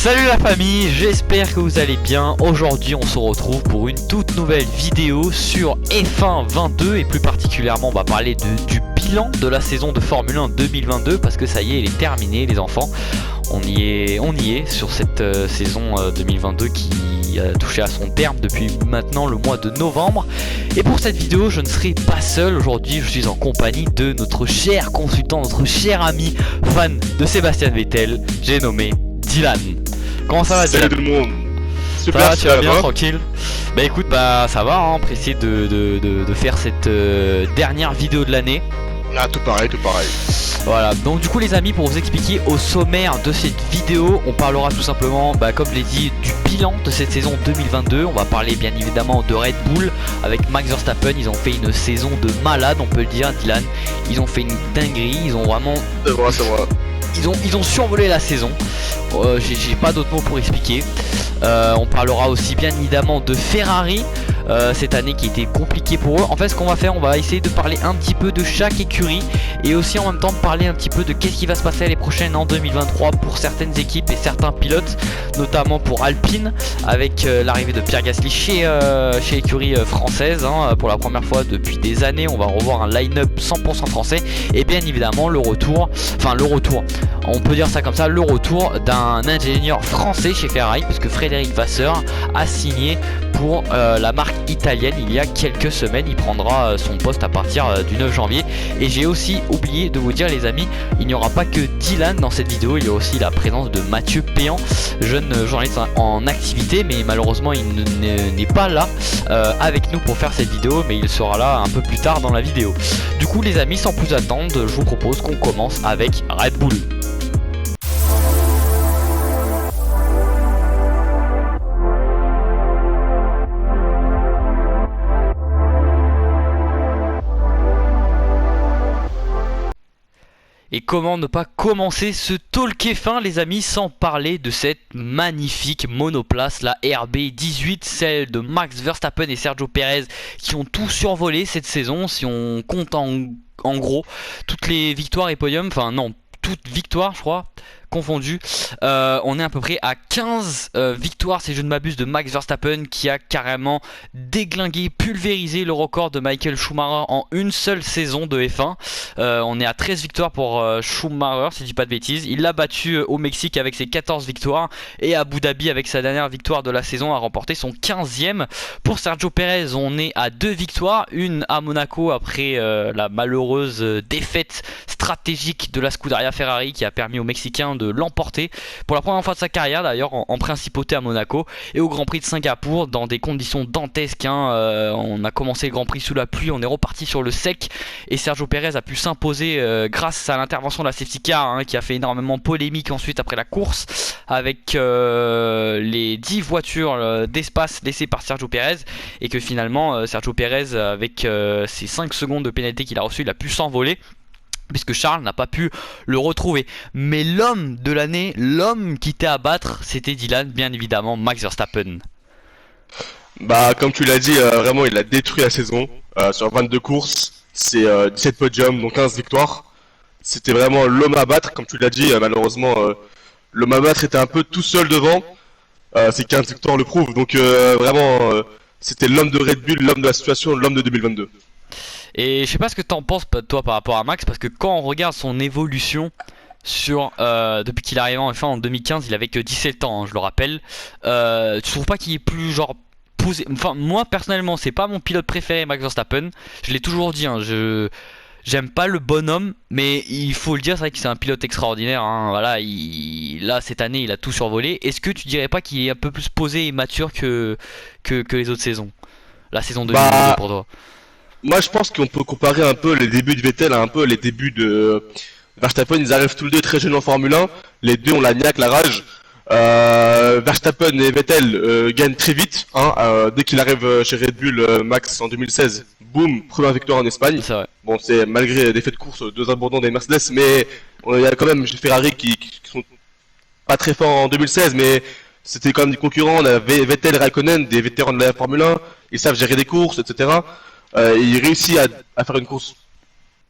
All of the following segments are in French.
Salut la famille, j'espère que vous allez bien. Aujourd'hui on se retrouve pour une toute nouvelle vidéo sur F1 22 et plus particulièrement on va parler du bilan de la saison de Formule 1 2022 parce que ça y est, elle est terminée les enfants. On y est sur cette saison 2022 qui a touché à son terme depuis maintenant le mois de novembre. Et pour cette vidéo je ne serai pas seul. Aujourd'hui je suis en compagnie de notre cher consultant, notre cher ami fan de Sébastien Vettel, j'ai nommé Dylan. Comment ça va Dylan? Salut tout le monde. Super, ça va, tu vas bien, tranquille? Bah écoute, bah ça va, hein, pressé de faire cette dernière vidéo de l'année. Ah, tout pareil, tout pareil. Voilà, donc du coup les amis, pour vous expliquer au sommaire de cette vidéo, on parlera tout simplement, comme je l'ai dit, du bilan de cette saison 2022. On va parler bien évidemment de Red Bull avec Max Verstappen. Ils ont fait une saison de malade, on peut le dire Dylan. Ils ont fait une dinguerie, ils ont vraiment... C'est vrai. Ils ont survolé la saison. J'ai pas d'autres mots pour expliquer. On parlera aussi bien évidemment de Ferrari cette année qui était compliquée pour eux. En fait ce qu'on va faire, on va essayer de parler un petit peu de chaque écurie et aussi en même temps de parler un petit peu de qu'est-ce qui va se passer l'année prochaine en 2023 pour certaines équipes et certains pilotes, notamment pour Alpine avec l'arrivée de Pierre Gasly chez l'écurie française, hein, pour la première fois depuis des années. On va revoir un line-up 100% français et bien évidemment le retour, on peut dire ça comme ça, le retour d'un ingénieur français chez Ferrari puisque Frédéric Vasseur a signé pour la marque italienne il y a quelques semaines. Il prendra son poste à partir du 9 janvier. Et j'ai aussi oublié de vous dire les amis, il n'y aura pas que Dylan dans cette vidéo, il y a aussi la présence de Mathieu Péan, jeune journaliste en activité, mais malheureusement il n'est pas là avec nous pour faire cette vidéo, mais il sera là un peu plus tard dans la vidéo. Du coup les amis, sans plus attendre, je vous propose qu'on commence avec Red Bull. Et comment ne pas commencer ce talk F1 les amis sans parler de cette magnifique monoplace, la RB18, celle de Max Verstappen et Sergio Perez qui ont tout survolé cette saison. Si on compte en gros toutes les victoires et podiums, enfin non, toutes victoires je crois confondu, on est à peu près à 15 victoires si je ne m'abuse de Max Verstappen qui a carrément déglingué, pulvérisé le record de Michael Schumacher en une seule saison de F1. On est à 13 victoires pour Schumacher si je dis pas de bêtises. Il l'a battu au Mexique avec ses 14 victoires et à Abu Dhabi avec sa dernière victoire de la saison a remporté son 15e. Pour Sergio Perez on est à 2 victoires, une à Monaco après la malheureuse défaite stratégique de la Scuderia Ferrari qui a permis aux Mexicains de l'emporter pour la première fois de sa carrière d'ailleurs en principauté à Monaco, et au Grand Prix de Singapour dans des conditions dantesques, hein. On a commencé le Grand Prix sous la pluie, on est reparti sur le sec et Sergio Perez a pu s'imposer grâce à l'intervention de la safety car, hein, qui a fait énormément polémique ensuite après la course avec les 10 voitures d'espace laissées par Sergio Perez, et que finalement Sergio Perez avec ses 5 secondes de pénalité qu'il a reçu, il a pu s'envoler puisque Charles n'a pas pu le retrouver. Mais l'homme de l'année, l'homme qui était à battre, c'était Dylan, bien évidemment, Max Verstappen. Bah comme tu l'as dit, vraiment il a détruit la saison. Sur 22 courses, c'est 17 podiums, donc 15 victoires. C'était vraiment l'homme à battre, comme tu l'as dit. Malheureusement, l'homme à battre était un peu tout seul devant. Ces 15 victoires le prouvent. Donc vraiment, c'était l'homme de Red Bull, l'homme de la situation, l'homme de 2022. Et je sais pas ce que t'en penses toi par rapport à Max, parce que quand on regarde son évolution depuis qu'il est arrivé en F1 en 2015, il avait que 17 ans, hein, je le rappelle. Tu trouves pas qu'il est plus genre posé? Enfin moi personnellement c'est pas mon pilote préféré Max Verstappen, je l'ai toujours dit, hein, j'aime pas le bonhomme, mais il faut le dire, c'est vrai que c'est un pilote extraordinaire, hein. Voilà, là cette année il a tout survolé. Est-ce que tu dirais pas qu'il est un peu plus posé et mature que les autres saisons? La saison 2022 pour toi? Moi je pense qu'on peut comparer un peu les débuts de Vettel à un peu les débuts de Verstappen. Ils arrivent tous les deux très jeunes en Formule 1, les deux ont la niaque, la rage. Verstappen et Vettel gagnent très vite, hein. Dès qu'il arrive chez Red Bull, Max en 2016, boum, première victoire en Espagne. C'est vrai. Bon, c'est malgré des faits de course, 2 abandons des Mercedes, mais il y a quand même chez Ferrari qui sont pas très forts en 2016, mais c'était quand même des concurrents. On avait Vettel et Raikkonen, des vétérans de la Formule 1, ils savent gérer des courses, etc. Il réussit à faire une course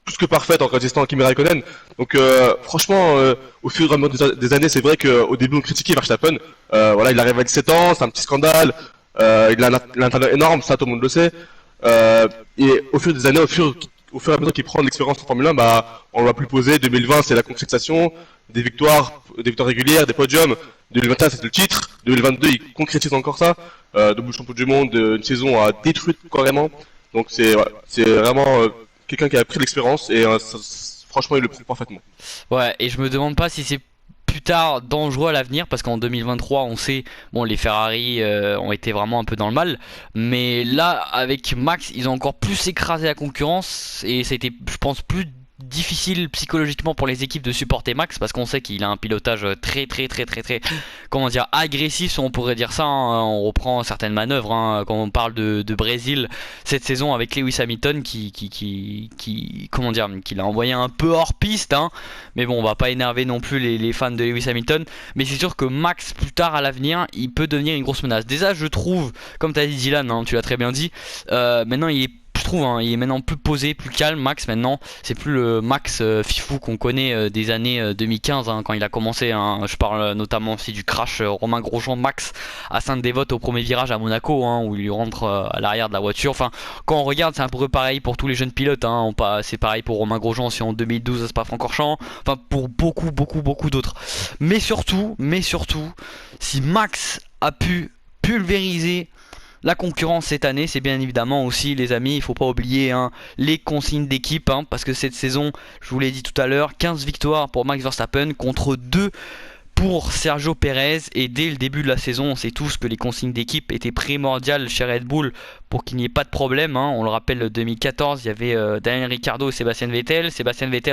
plus que parfaite en résistant à Kimi Raikkonen. Donc franchement, au fur et à mesure des années, c'est vrai qu'au début on critiquait Verstappen. Voilà, il arrive à 17 ans, c'est un petit scandale. Il a un talent énorme, ça tout le monde le sait. Et au fur des années, au fur et à mesure qu'il prend de l'expérience en Formule 1, bah, on l'a plus posé. 2020, c'est la concrétisation, des victoires régulières, des podiums. 2021, c'est le titre. 2022, il concrétise encore ça. Double champion du monde, une saison à détruire carrément. Donc c'est vraiment quelqu'un qui a pris de l'expérience et franchement, il le prend parfaitement. Ouais, et je me demande pas si c'est plus tard dangereux à l'avenir parce qu'en 2023 on sait bon les Ferrari ont été vraiment un peu dans le mal, mais là avec Max ils ont encore plus écrasé la concurrence et c'était je pense plus difficile psychologiquement pour les équipes de supporter Max parce qu'on sait qu'il a un pilotage très comment dire agressif si on pourrait dire ça hein. On reprend certaines manœuvres hein, quand on parle de Brésil cette saison avec Lewis Hamilton qui comment dire qui l'a envoyé un peu hors piste hein. Mais bon on va pas énerver non plus les fans de Lewis Hamilton, mais c'est sûr que Max plus tard à l'avenir il peut devenir une grosse menace. Déjà je trouve comme t'as dit Dylan hein, tu l'as très bien dit, maintenant il est je trouve hein, il est maintenant plus posé, plus calme. Max maintenant, c'est plus le Max fifou qu'on connaît des années 2015 hein, quand il a commencé. Hein, je parle notamment aussi du crash Romain Grosjean Max à Sainte-Dévote au premier virage à Monaco hein, où il lui rentre à l'arrière de la voiture. Enfin, quand on regarde, c'est un peu pareil pour tous les jeunes pilotes. Hein, c'est pareil pour Romain Grosjean aussi en 2012 à Spa-Francorchamps. Enfin, pour beaucoup d'autres. Mais surtout, si Max a pu pulvériser la concurrence cette année, c'est bien évidemment aussi les amis, il faut pas oublier hein, les consignes d'équipe hein, parce que cette saison, je vous l'ai dit tout à l'heure, 15 victoires pour Max Verstappen contre 2 pour Sergio Pérez, et dès le début de la saison on sait tous que les consignes d'équipe étaient primordiales chez Red Bull pour qu'il n'y ait pas de problème hein. On le rappelle 2014 il y avait Daniel Ricciardo et Sébastien Vettel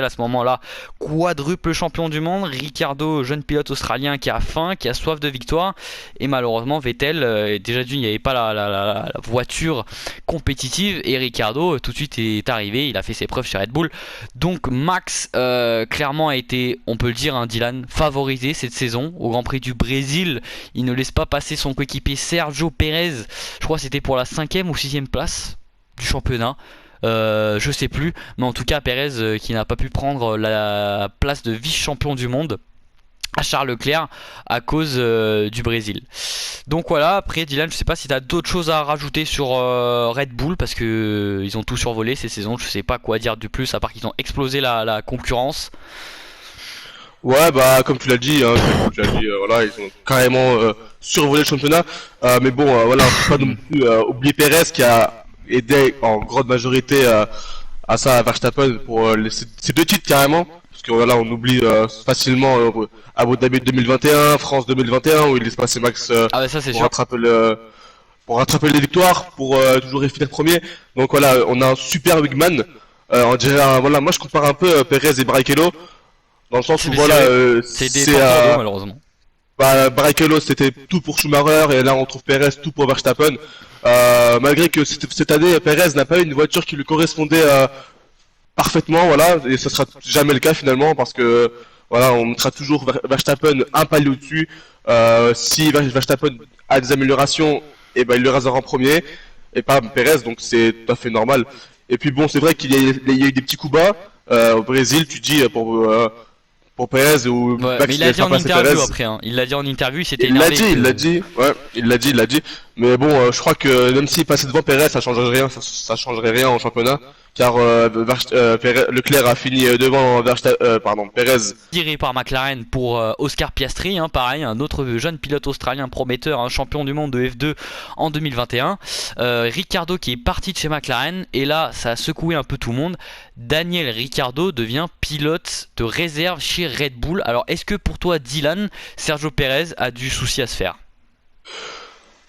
à ce moment là quadruple champion du monde, Ricciardo jeune pilote australien qui a faim, qui a soif de victoire, et malheureusement Vettel déjà d'une il n'y avait pas la voiture compétitive, et Ricciardo tout de suite est arrivé, il a fait ses preuves chez Red Bull. Donc Max clairement a été, on peut le dire hein, Dylan, favorisé cette saison au Grand Prix du Brésil. Il ne laisse pas passer son coéquipier Sergio Pérez, je crois que c'était pour la 5ème ou 6ème place du championnat. Je sais plus, mais en tout cas Pérez qui n'a pas pu prendre la place de vice-champion du monde à Charles Leclerc à cause du Brésil. Donc voilà, après Dylan, je sais pas si tu as d'autres choses à rajouter sur Red Bull parce que ils ont tout survolé ces saisons, je sais pas quoi dire de plus à part qu'ils ont explosé la concurrence. Ouais, bah comme tu l'as dit, hein, voilà, ils ont carrément survolé le championnat. Mais bon, voilà, faut pas non plus oublier Perez qui a aidé en grande majorité à ça à Verstappen pour ces deux titres carrément. Parce que voilà, on oublie facilement Abu Dhabi 2021, France 2021 où il laisse passer Max Ah ouais, ça c'est pour sûr. rattraper les victoires, pour toujours finir premier. Donc voilà, on a un super wingman. On dirait, voilà, moi je compare un peu Perez et Barrichello. Dans le sens où voilà, C'est des torpedos malheureusement. bah, Barrichello c'était tout pour Schumacher et là on trouve Perez tout pour Verstappen. Malgré que cette année Perez n'a pas eu une voiture qui lui correspondait parfaitement, voilà, et ce sera jamais le cas finalement parce que voilà, on mettra toujours Verstappen un palier au-dessus. Si Verstappen a des améliorations, et ben il le rasera en premier et pas Perez, donc c'est tout à fait normal. Et puis bon, c'est vrai il y a eu des petits coups bas au Brésil, tu dis pour Perez ou Ouais, Max mais il qui l'a laisse dit en passer interview Perez. après hein. Il l'a dit en interview, il s'était Il l'a énervé. dit, il l'a dit, ouais, il l'a dit. Mais bon, je crois que même s'il passait devant Perez, ça changerait rien, ça changerait rien en championnat, car Leclerc a fini devant Perez. Tiré par McLaren pour Oscar Piastri, hein, pareil, un autre jeune pilote australien prometteur, un champion du monde de F2 en 2021. Ricciardo qui est parti de chez McLaren, et là ça a secoué un peu tout le monde. Daniel Ricciardo devient pilote de réserve chez Red Bull. Alors est-ce que pour toi Dylan, Sergio Pérez a du souci à se faire?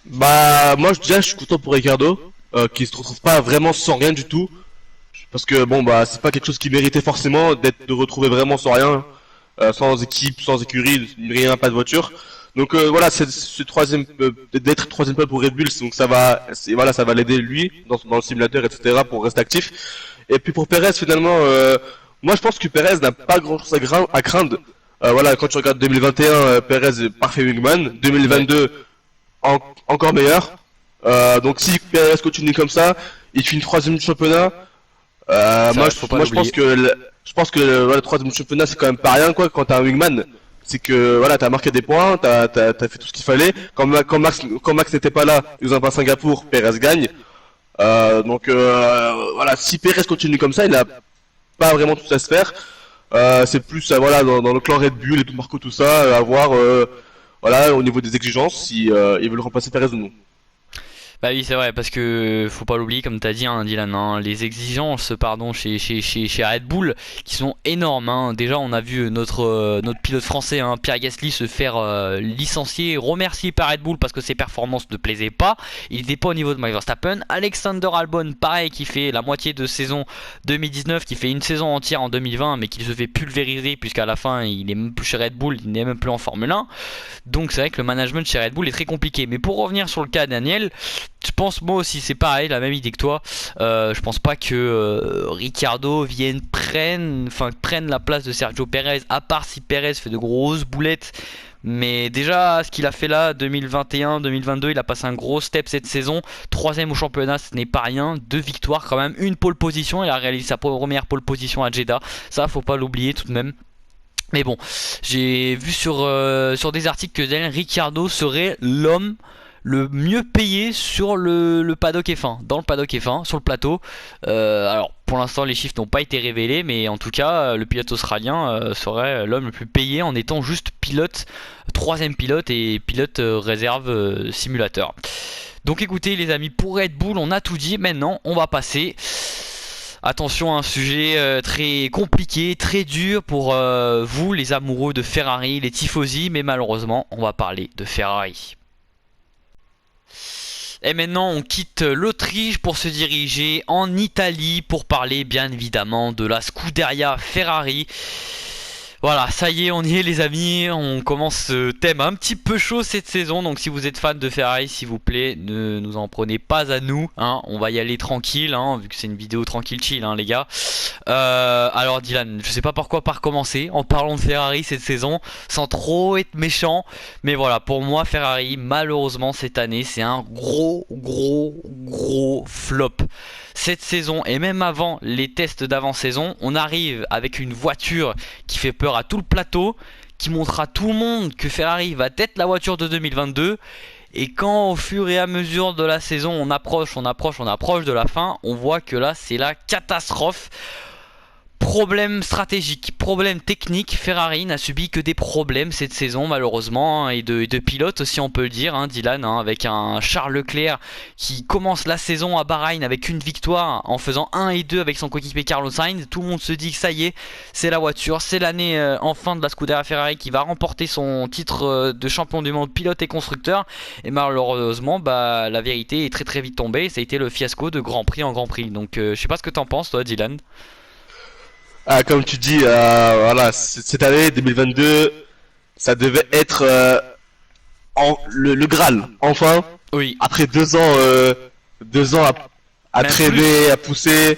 Bah, moi je suis content pour Ricardo, qui se retrouve pas vraiment sans rien du tout. Parce que bon bah c'est pas quelque chose qui méritait forcément de retrouver vraiment sans rien, sans équipe, sans écurie, rien, pas de voiture. Donc voilà, c'est troisième d'être troisième place pour Red Bull, donc voilà, ça va l'aider lui dans le simulateur, etc. pour rester actif. Et puis pour Perez finalement, moi je pense que Perez n'a pas grand chose à craindre. Voilà, quand tu regardes 2021, Perez est parfait wingman, 2022 encore meilleur. Donc si Perez continue comme ça, il finit troisième du championnat. Moi, je pense que le troisième championnat c'est quand même pas rien quoi. Quand t'as un wingman, c'est que voilà, t'as marqué des points, t'as fait tout ce qu'il fallait. Quand Max n'était pas là, ils ont pas à Singapour, Perez gagne. Voilà, si Perez continue comme ça, il a pas vraiment tout à se faire. C'est plus voilà dans le clan Red Bull et tout Marco tout ça, à voir voilà au niveau des exigences si ils veulent remplacer Perez ou non. Bah oui, c'est vrai, parce que faut pas l'oublier, comme t'as dit, hein, Dylan, hein, les exigences, pardon, chez Red Bull, qui sont énormes. Hein. Déjà, on a vu notre pilote français, hein, Pierre Gasly, se faire licencier, remercier par Red Bull parce que ses performances ne plaisaient pas. Il n'était pas au niveau de Max Verstappen. Alexander Albon, pareil, qui fait la moitié de saison 2019, qui fait une saison entière en 2020, mais qui se fait pulvériser, puisqu'à la fin, il est même plus chez Red Bull, il n'est même plus en Formule 1. Donc c'est vrai que le management chez Red Bull est très compliqué. Mais pour revenir sur le cas de Daniel, je pense moi aussi c'est pareil, la même idée que toi. Je pense pas que Ricciardo prenne la place de Sergio Perez, à part si Perez fait de grosses boulettes. Mais déjà ce qu'il a fait là 2021-2022, il a passé un gros step cette saison. Troisième au championnat, ce n'est pas rien. 2 victoires quand même, une pole position. Il a réalisé sa première pole position à Jeddah. Ça faut pas l'oublier tout de même. Mais bon, j'ai vu sur des articles que Daniel Ricciardo serait l'homme le mieux payé sur le paddock F1, dans le paddock F1, sur le plateau. Alors pour l'instant les chiffres n'ont pas été révélés, mais en tout cas le pilote australien serait l'homme le plus payé en étant juste pilote, troisième pilote et pilote réserve simulateur. Donc écoutez les amis, pour Red Bull on a tout dit, maintenant on va passer... Attention à un sujet très compliqué, très dur pour vous les amoureux de Ferrari, les tifosi, mais malheureusement on va parler de Ferrari. Et maintenant on quitte l'Autriche pour se diriger en Italie pour parler bien évidemment de la Scuderia Ferrari. Voilà, ça y est, on y est les amis, on commence ce thème un petit peu chaud cette saison, donc si vous êtes fan de Ferrari, s'il vous plaît, ne nous en prenez pas à nous, hein, on va y aller tranquille, hein, vu que c'est une vidéo tranquille chill, hein, les gars. Alors Dylan, je sais pas pourquoi pas recommencer en parlant de Ferrari cette saison, sans trop être méchant, mais voilà, pour moi Ferrari, malheureusement cette année, c'est un gros flop. Cette saison et même avant les tests d'avant-saison, on arrive avec une voiture qui fait peur à tout le plateau, qui montre à tout le monde que Ferrari va être la voiture de 2022. Et quand au fur et à mesure de la saison on approche de la fin, on voit que là c'est la catastrophe. Problème stratégique, problème technique, Ferrari n'a subi que des problèmes cette saison malheureusement, hein, et de pilote aussi on peut le dire, hein, Dylan, hein, avec un Charles Leclerc qui commence la saison à Bahreïn avec une victoire en faisant 1 et 2 avec son coéquipier Carlos Sainz. Tout le monde se dit que ça y est, c'est la voiture, c'est l'année enfin de la Scuderia Ferrari qui va remporter son titre de champion du monde pilote et constructeur, et malheureusement bah, la vérité est très vite tombée, ça a été le fiasco de Grand Prix en Grand Prix. Donc je sais pas ce que t'en penses toi Dylan. Ah, comme tu dis, voilà, cette année 2022, ça devait être le Graal, enfin. Oui. Après 2 ans à traîner, à pousser,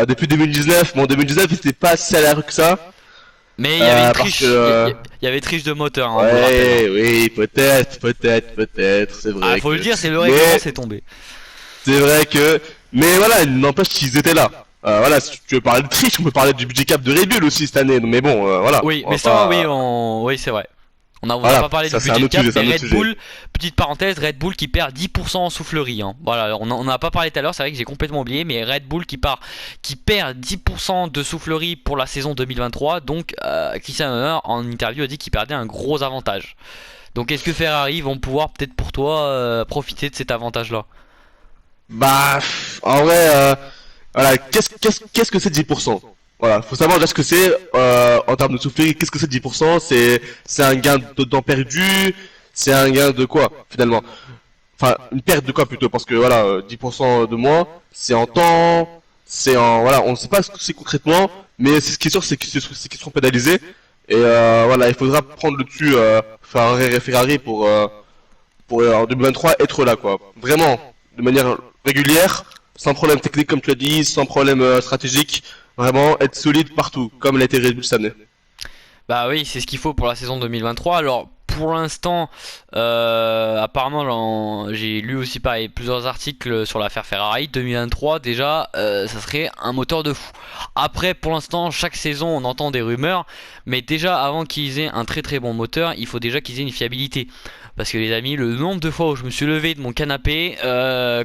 depuis 2019. Bon, 2019, c'était pas si à la rue que ça. Mais il y avait une parce triche, que, il y avait triche de moteur, hein, on le ouais, rappelle, hein. oui, peut-être, c'est vrai. Ah, faut le dire, c'est le Mais règlement, c'est tombé. c'est vrai que, mais voilà, il n'empêche qu'ils étaient là. Voilà, si tu veux parler de triche, on peut parler du budget cap de Red Bull aussi cette année. Mais bon, voilà. Oui, On mais va ça, pas- oui, oui, c'est vrai. On n'a Voilà, pas parlé ça, du c'est un budget autre cap, sujet, c'est un mais autre Red sujet. Bull, petite parenthèse, Red Bull qui perd 10% en soufflerie, hein. Voilà, on en a pas parlé tout à l'heure, c'est vrai que j'ai complètement oublié, mais Red Bull qui perd 10% de soufflerie pour la saison 2023, donc Christian Horner en interview a dit qu'il perdait un gros avantage. Donc est-ce que Ferrari vont pouvoir peut-être pour toi profiter de cet avantage-là? Bah, en vrai, voilà, qu'est-ce que c'est 10%? Voilà, faut savoir déjà ce que c'est en termes de soufflerie. Qu'est-ce que c'est 10%? C'est un gain de temps perdu. C'est un gain de quoi finalement? Enfin, une perte de quoi plutôt? Parce que voilà, 10% de moins, c'est en temps, c'est en voilà, on ne sait pas ce que c'est concrètement, mais ce qui est sûr, c'est qu'ils seront pénalisés. Et voilà, il faudra prendre le dessus, Ferrari pour en 2023 être là quoi. Vraiment, de manière régulière, sans problème technique comme tu l'as dit, sans problème stratégique, vraiment être solide partout, comme l'a été Red Bull cette année. Bah oui, c'est ce qu'il faut pour la saison 2023. Alors pour l'instant, apparemment, j'ai lu aussi pareil plusieurs articles sur l'affaire Ferrari. 2023, déjà, ça serait un moteur de fou. Après, pour l'instant, chaque saison, on entend des rumeurs, mais déjà, avant qu'ils aient un très très bon moteur, il faut déjà qu'ils aient une fiabilité. Parce que les amis, le nombre de fois où je me suis levé de mon canapé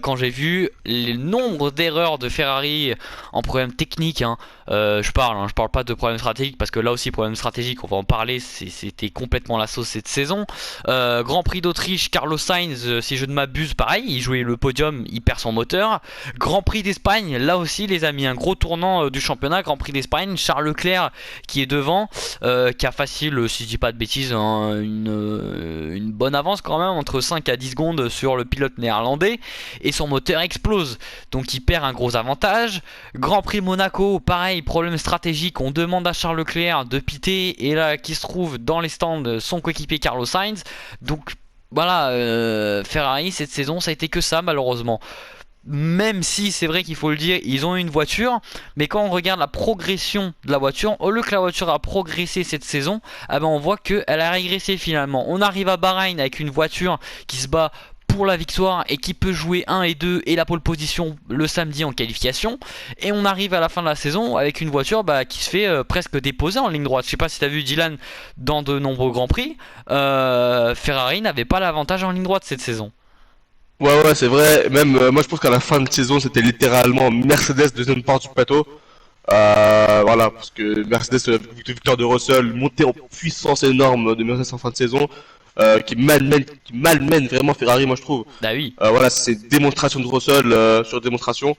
quand j'ai vu le nombre d'erreurs de Ferrari en problème technique, hein, je parle pas de problème stratégique, parce que là aussi problème stratégique, on va en parler, c'était complètement la sauce cette saison. Grand Prix d'Autriche, Carlos Sainz, si je ne m'abuse, pareil, il jouait le podium, il perd son moteur. Grand Prix d'Espagne, là aussi les amis, un gros tournant du championnat. Grand Prix d'Espagne, Charles Leclerc qui est devant, qui a facile, si je dis pas de bêtises, hein, une bonne avance quand même, entre 5 à 10 secondes sur le pilote néerlandais, et son moteur explose, donc il perd un gros avantage. Grand Prix Monaco, pareil, problème stratégique, on demande à Charles Leclerc de piter, et là qui se trouve dans les stands son coéquipier Carlos Sainz. Donc voilà, Ferrari cette saison ça a été que ça malheureusement. Même si c'est vrai qu'il faut le dire, ils ont une voiture, mais quand on regarde la progression de la voiture, au lieu que la voiture a progressé cette saison, eh ben on voit qu'elle a régressé finalement. On arrive à Bahreïn avec une voiture qui se bat pour la victoire et qui peut jouer 1 et 2 et la pole position le samedi en qualification, et on arrive à la fin de la saison avec une voiture qui se fait presque déposer en ligne droite. Je sais pas si tu as vu Dylan dans de nombreux grands prix, Ferrari n'avait pas l'avantage en ligne droite cette saison. Ouais, c'est vrai. Même moi, je pense qu'à la fin de saison, c'était littéralement Mercedes deuxième part du plateau. Voilà, parce que Mercedes, avec la victoire de Russell, montée en puissance énorme de Mercedes en fin de saison, qui malmène vraiment Ferrari, moi je trouve. Bah oui. Voilà, c'est démonstration de Russell sur démonstration.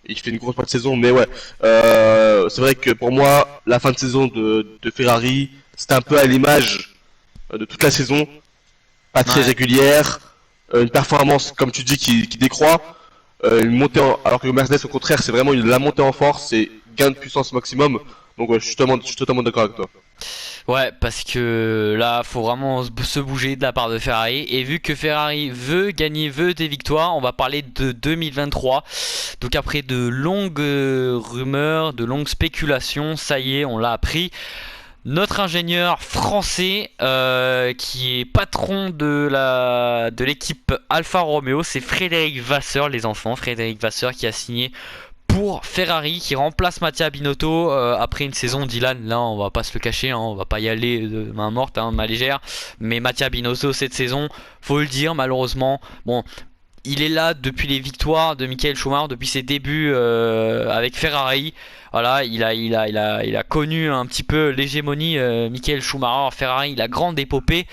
Il fait une grosse partie de saison, mais ouais. C'est vrai que pour moi, la fin de saison de Ferrari, c'était un peu à l'image de toute la saison, pas très Ouais. régulière. Une performance, comme tu dis, qui décroît, une montée alors que le Mercedes, au contraire, c'est vraiment la montée en force, c'est gain de puissance maximum. Donc, ouais, je suis totalement d'accord avec toi. Ouais, parce que là, faut vraiment se bouger de la part de Ferrari. Et vu que Ferrari veut gagner, veut des victoires, on va parler de 2023. Donc après de longues rumeurs, de longues spéculations, ça y est, on l'a appris. Notre ingénieur français qui est patron de l'équipe Alfa Romeo, c'est Frédéric Vasseur, les enfants. Frédéric Vasseur qui a signé pour Ferrari, qui remplace Mattia Binotto après une saison. Dylan, là on va pas se le cacher, hein, on va pas y aller de main morte, hein, de main légère. Mais Mattia Binotto cette saison, faut le dire malheureusement, bon, il est là depuis les victoires de Michael Schumacher, depuis ses débuts avec Ferrari. Voilà, il a connu un petit peu l'hégémonie Michael Schumacher, Ferrari, la grande épopée.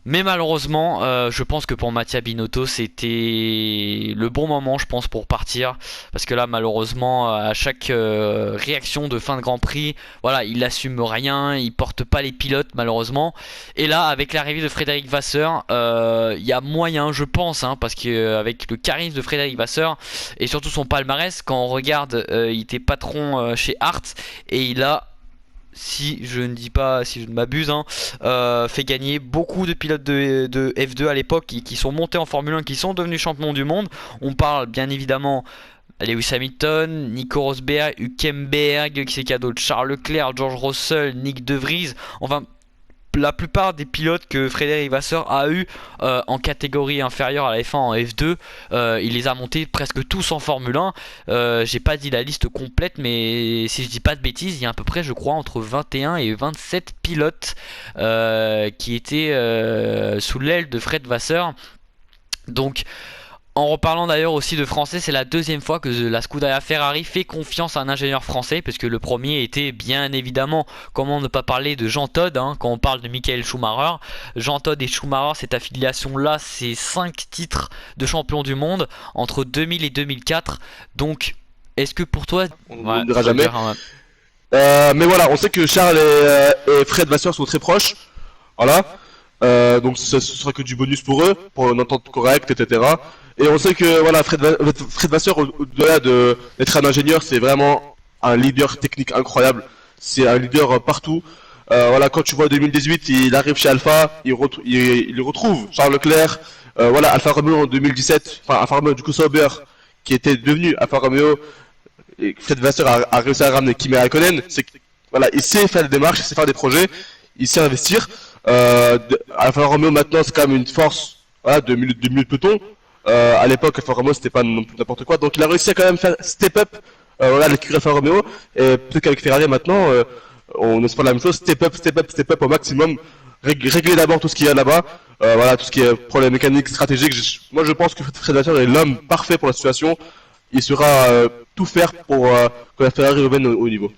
Mais malheureusement, je pense que pour Mattia Binotto, c'était le bon moment, je pense, pour partir. Parce que là, malheureusement, à chaque réaction de fin de Grand Prix, voilà, il n'assume rien, il porte pas les pilotes, malheureusement. Et là, avec l'arrivée de Frédéric Vasseur, il y a moyen, je pense, hein, parce qu'avec le charisme de Frédéric Vasseur et surtout son palmarès, quand on regarde, il était patron chez Art et il a, si je ne dis pas, si je ne m'abuse, hein, fait gagner beaucoup de pilotes de F2 à l'époque qui sont montés en Formule 1, qui sont devenus champions du monde. On parle bien évidemment Lewis Hamilton, Nico Rosberg, Hülkenberg, qui c'est qu'il y a d'autres, Charles Leclerc, George Russell, Nick De Vries, enfin la plupart des pilotes que Frédéric Vasseur a eu en catégorie inférieure à la F1 en F2, il les a montés presque tous en Formule 1. J'ai pas dit la liste complète, mais si je dis pas de bêtises, il y a à peu près, je crois, entre 21 et 27 pilotes qui étaient sous l'aile de Fred Vasseur. Donc en reparlant d'ailleurs aussi de français, c'est la deuxième fois que la Scuderia Ferrari fait confiance à un ingénieur français, parce que le premier était bien évidemment, comment ne pas parler de Jean Todt, hein, quand on parle de Michael Schumacher. Jean Todt et Schumacher, cette affiliation là, c'est 5 titres de champion du monde entre 2000 et 2004. Donc est-ce que pour toi, On ne le dira jamais. Mais voilà, on sait que Charles et Fred Vasseur sont très proches. Voilà. Donc ce sera que du bonus pour eux, pour une entente correcte, etc. Et on sait que voilà, Fred Vasseur, au-delà d'être un ingénieur, c'est vraiment un leader technique incroyable. C'est un leader partout. Voilà, quand tu vois 2018, il arrive chez Alpha, il retrouve Charles Leclerc. Voilà, Alfa Romeo en 2017, enfin Alfa Romeo du coup Sauber, qui était devenu Alfa Romeo. Et Fred Vasseur a réussi à ramener Kimi Raikkonen. C'est voilà, il sait faire des démarches, il sait faire des projets, il sait investir. Alfa Romeo maintenant c'est quand même une force, voilà, de milieu de peloton. À l'époque Alfa Romeo c'était pas non plus n'importe quoi, donc il a réussi à quand même faire step up, voilà, l'écurie Alfa Romeo. Et peut-être qu'avec Ferrari maintenant on espère la même chose, step up au maximum, régler d'abord tout ce qu'il y a là-bas, voilà, tout ce qui est problème mécanique, stratégique. Moi je pense que Fred Vasseur est l'homme parfait pour la situation. Il saura tout faire pour que la Ferrari revienne au niveau.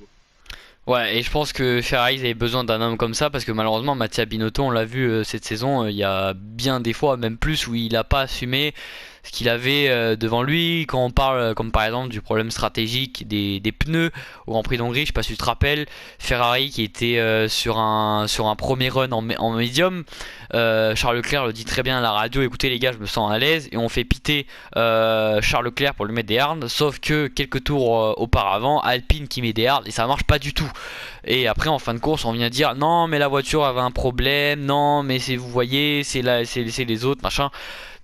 Ouais, et je pense que Ferrari avait besoin d'un homme comme ça parce que malheureusement Mattia Binotto, on l'a vu cette saison, il y a bien des fois, même plus, où il n'a pas assumé ce qu'il avait devant lui. Quand on parle, comme par exemple du problème stratégique des pneus au Grand Prix d'Hongrie, je sais pas si tu te rappelles, Ferrari qui était sur un premier run en médium. Charles Leclerc le dit très bien à la radio: écoutez les gars, je me sens à l'aise, et on fait piter Charles Leclerc pour lui mettre des hards, sauf que quelques tours auparavant, Alpine qui met des hards et ça marche pas du tout. Et après en fin de course on vient dire non mais la voiture avait un problème, non mais c'est, vous voyez, c'est les autres machin.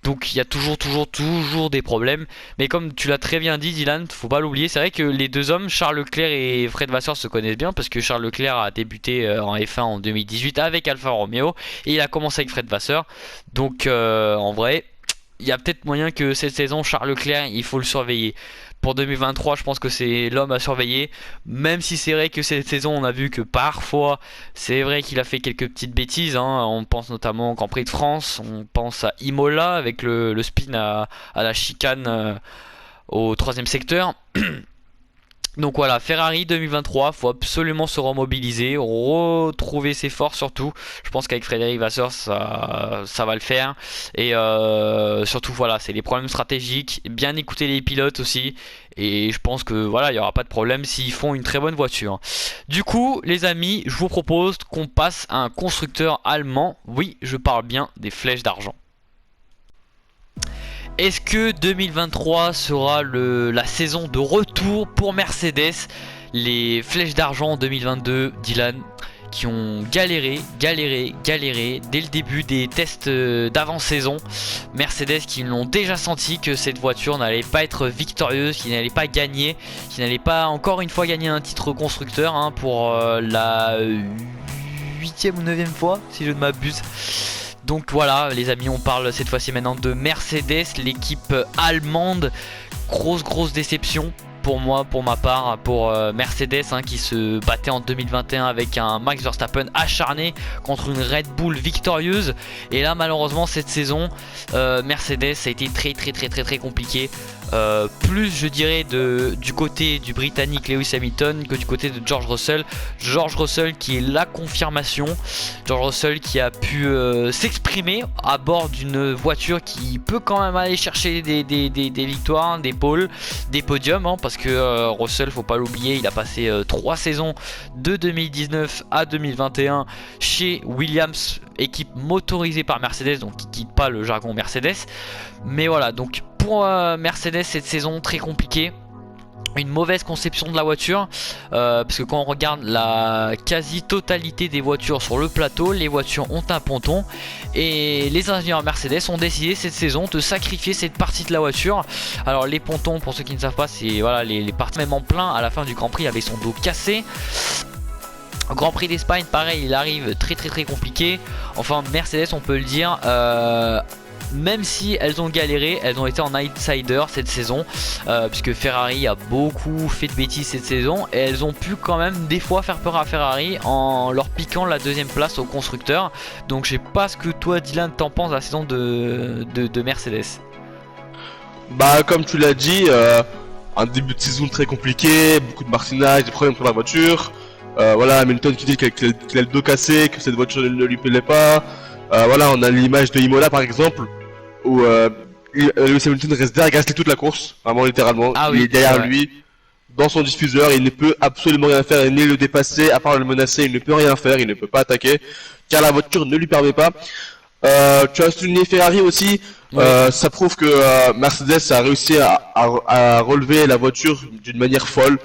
Donc il y a toujours des problèmes. Mais comme tu l'as très bien dit Dylan, faut pas l'oublier, c'est vrai que les deux hommes, Charles Leclerc et Fred Vasseur, se connaissent bien parce que Charles Leclerc a débuté en F1 en 2018 avec Alfa Romeo et il a commencé avec Fred Vasseur. Donc en vrai, il y a peut-être moyen que cette saison, Charles Leclerc, il faut le surveiller. Pour 2023, je pense que c'est l'homme à surveiller. Même si c'est vrai que cette saison, on a vu que parfois, c'est vrai qu'il a fait quelques petites bêtises, hein. On pense notamment au Grand Prix de France, on pense à Imola avec le spin à la chicane au troisième secteur. Donc voilà, Ferrari 2023, faut absolument se remobiliser, retrouver ses forces surtout. Je pense qu'avec Frédéric Vasseur, ça va le faire. Et surtout voilà, c'est les problèmes stratégiques, bien écouter les pilotes aussi. Et je pense que voilà, il n'y aura pas de problème s'ils font une très bonne voiture. Du coup, les amis, je vous propose qu'on passe à un constructeur allemand. Oui, je parle bien des flèches d'argent. Est-ce que 2023 sera la saison de retour pour Mercedes? Les flèches d'argent en 2022, Dylan, qui ont galéré dès le début des tests d'avant-saison. Mercedes qui l'ont déjà senti que cette voiture n'allait pas être victorieuse, qui n'allait pas gagner, qui n'allait pas encore une fois gagner un titre constructeur, hein, pour la 8e ou 9e fois, si je ne m'abuse. Donc voilà les amis, on parle cette fois-ci maintenant de Mercedes, l'équipe allemande. Grosse déception pour moi, pour ma part, pour Mercedes, hein, qui se battait en 2021 avec un Max Verstappen acharné contre une Red Bull victorieuse. Et là malheureusement cette saison, Mercedes a été très compliqué. Plus je dirais du côté du Britannique Lewis Hamilton que du côté de George Russell. George Russell qui est la confirmation. George Russell qui a pu s'exprimer à bord d'une voiture qui peut quand même aller chercher des victoires, des pôles, des podiums, hein, parce que Russell, faut pas l'oublier, il a passé 3 saisons de 2019 à 2021 chez Williams, équipe motorisée par Mercedes, donc qui quitte pas le jargon Mercedes. Mais voilà, donc pour Mercedes cette saison très compliquée. Une mauvaise conception de la voiture, parce que quand on regarde la quasi-totalité des voitures sur le plateau, les voitures ont un ponton et les ingénieurs Mercedes ont décidé cette saison de sacrifier cette partie de la voiture. Alors les pontons, pour ceux qui ne savent pas, c'est voilà, les parties même en plein à la fin du Grand Prix avec son dos cassé. Grand Prix d'Espagne, pareil, il arrive très compliqué. Enfin Mercedes, on peut le dire, même si elles ont galéré, elles ont été en outsider cette saison, puisque Ferrari a beaucoup fait de bêtises cette saison et elles ont pu quand même des fois faire peur à Ferrari en leur piquant la 2e place au constructeur. Donc je sais pas ce que toi Dylan t'en penses de la saison de Mercedes. Bah comme tu l'as dit, un début de saison très compliqué, beaucoup de martinage, des problèmes sur la voiture. Voilà, Hamilton qui dit qu'il a le dos cassé, que cette voiture ne lui plaît pas. Voilà, on a l'image de Imola par exemple, où Lewis Hamilton reste derrière Gasly toute la course, vraiment littéralement. Ah il oui, est derrière lui, dans son diffuseur, il ne peut absolument rien faire, ni le dépasser, à part le menacer, il ne peut rien faire, il ne peut pas attaquer, car la voiture ne lui permet pas. Tu as souligné Ferrari aussi, oui. Ça prouve que Mercedes a réussi à relever la voiture d'une manière folle.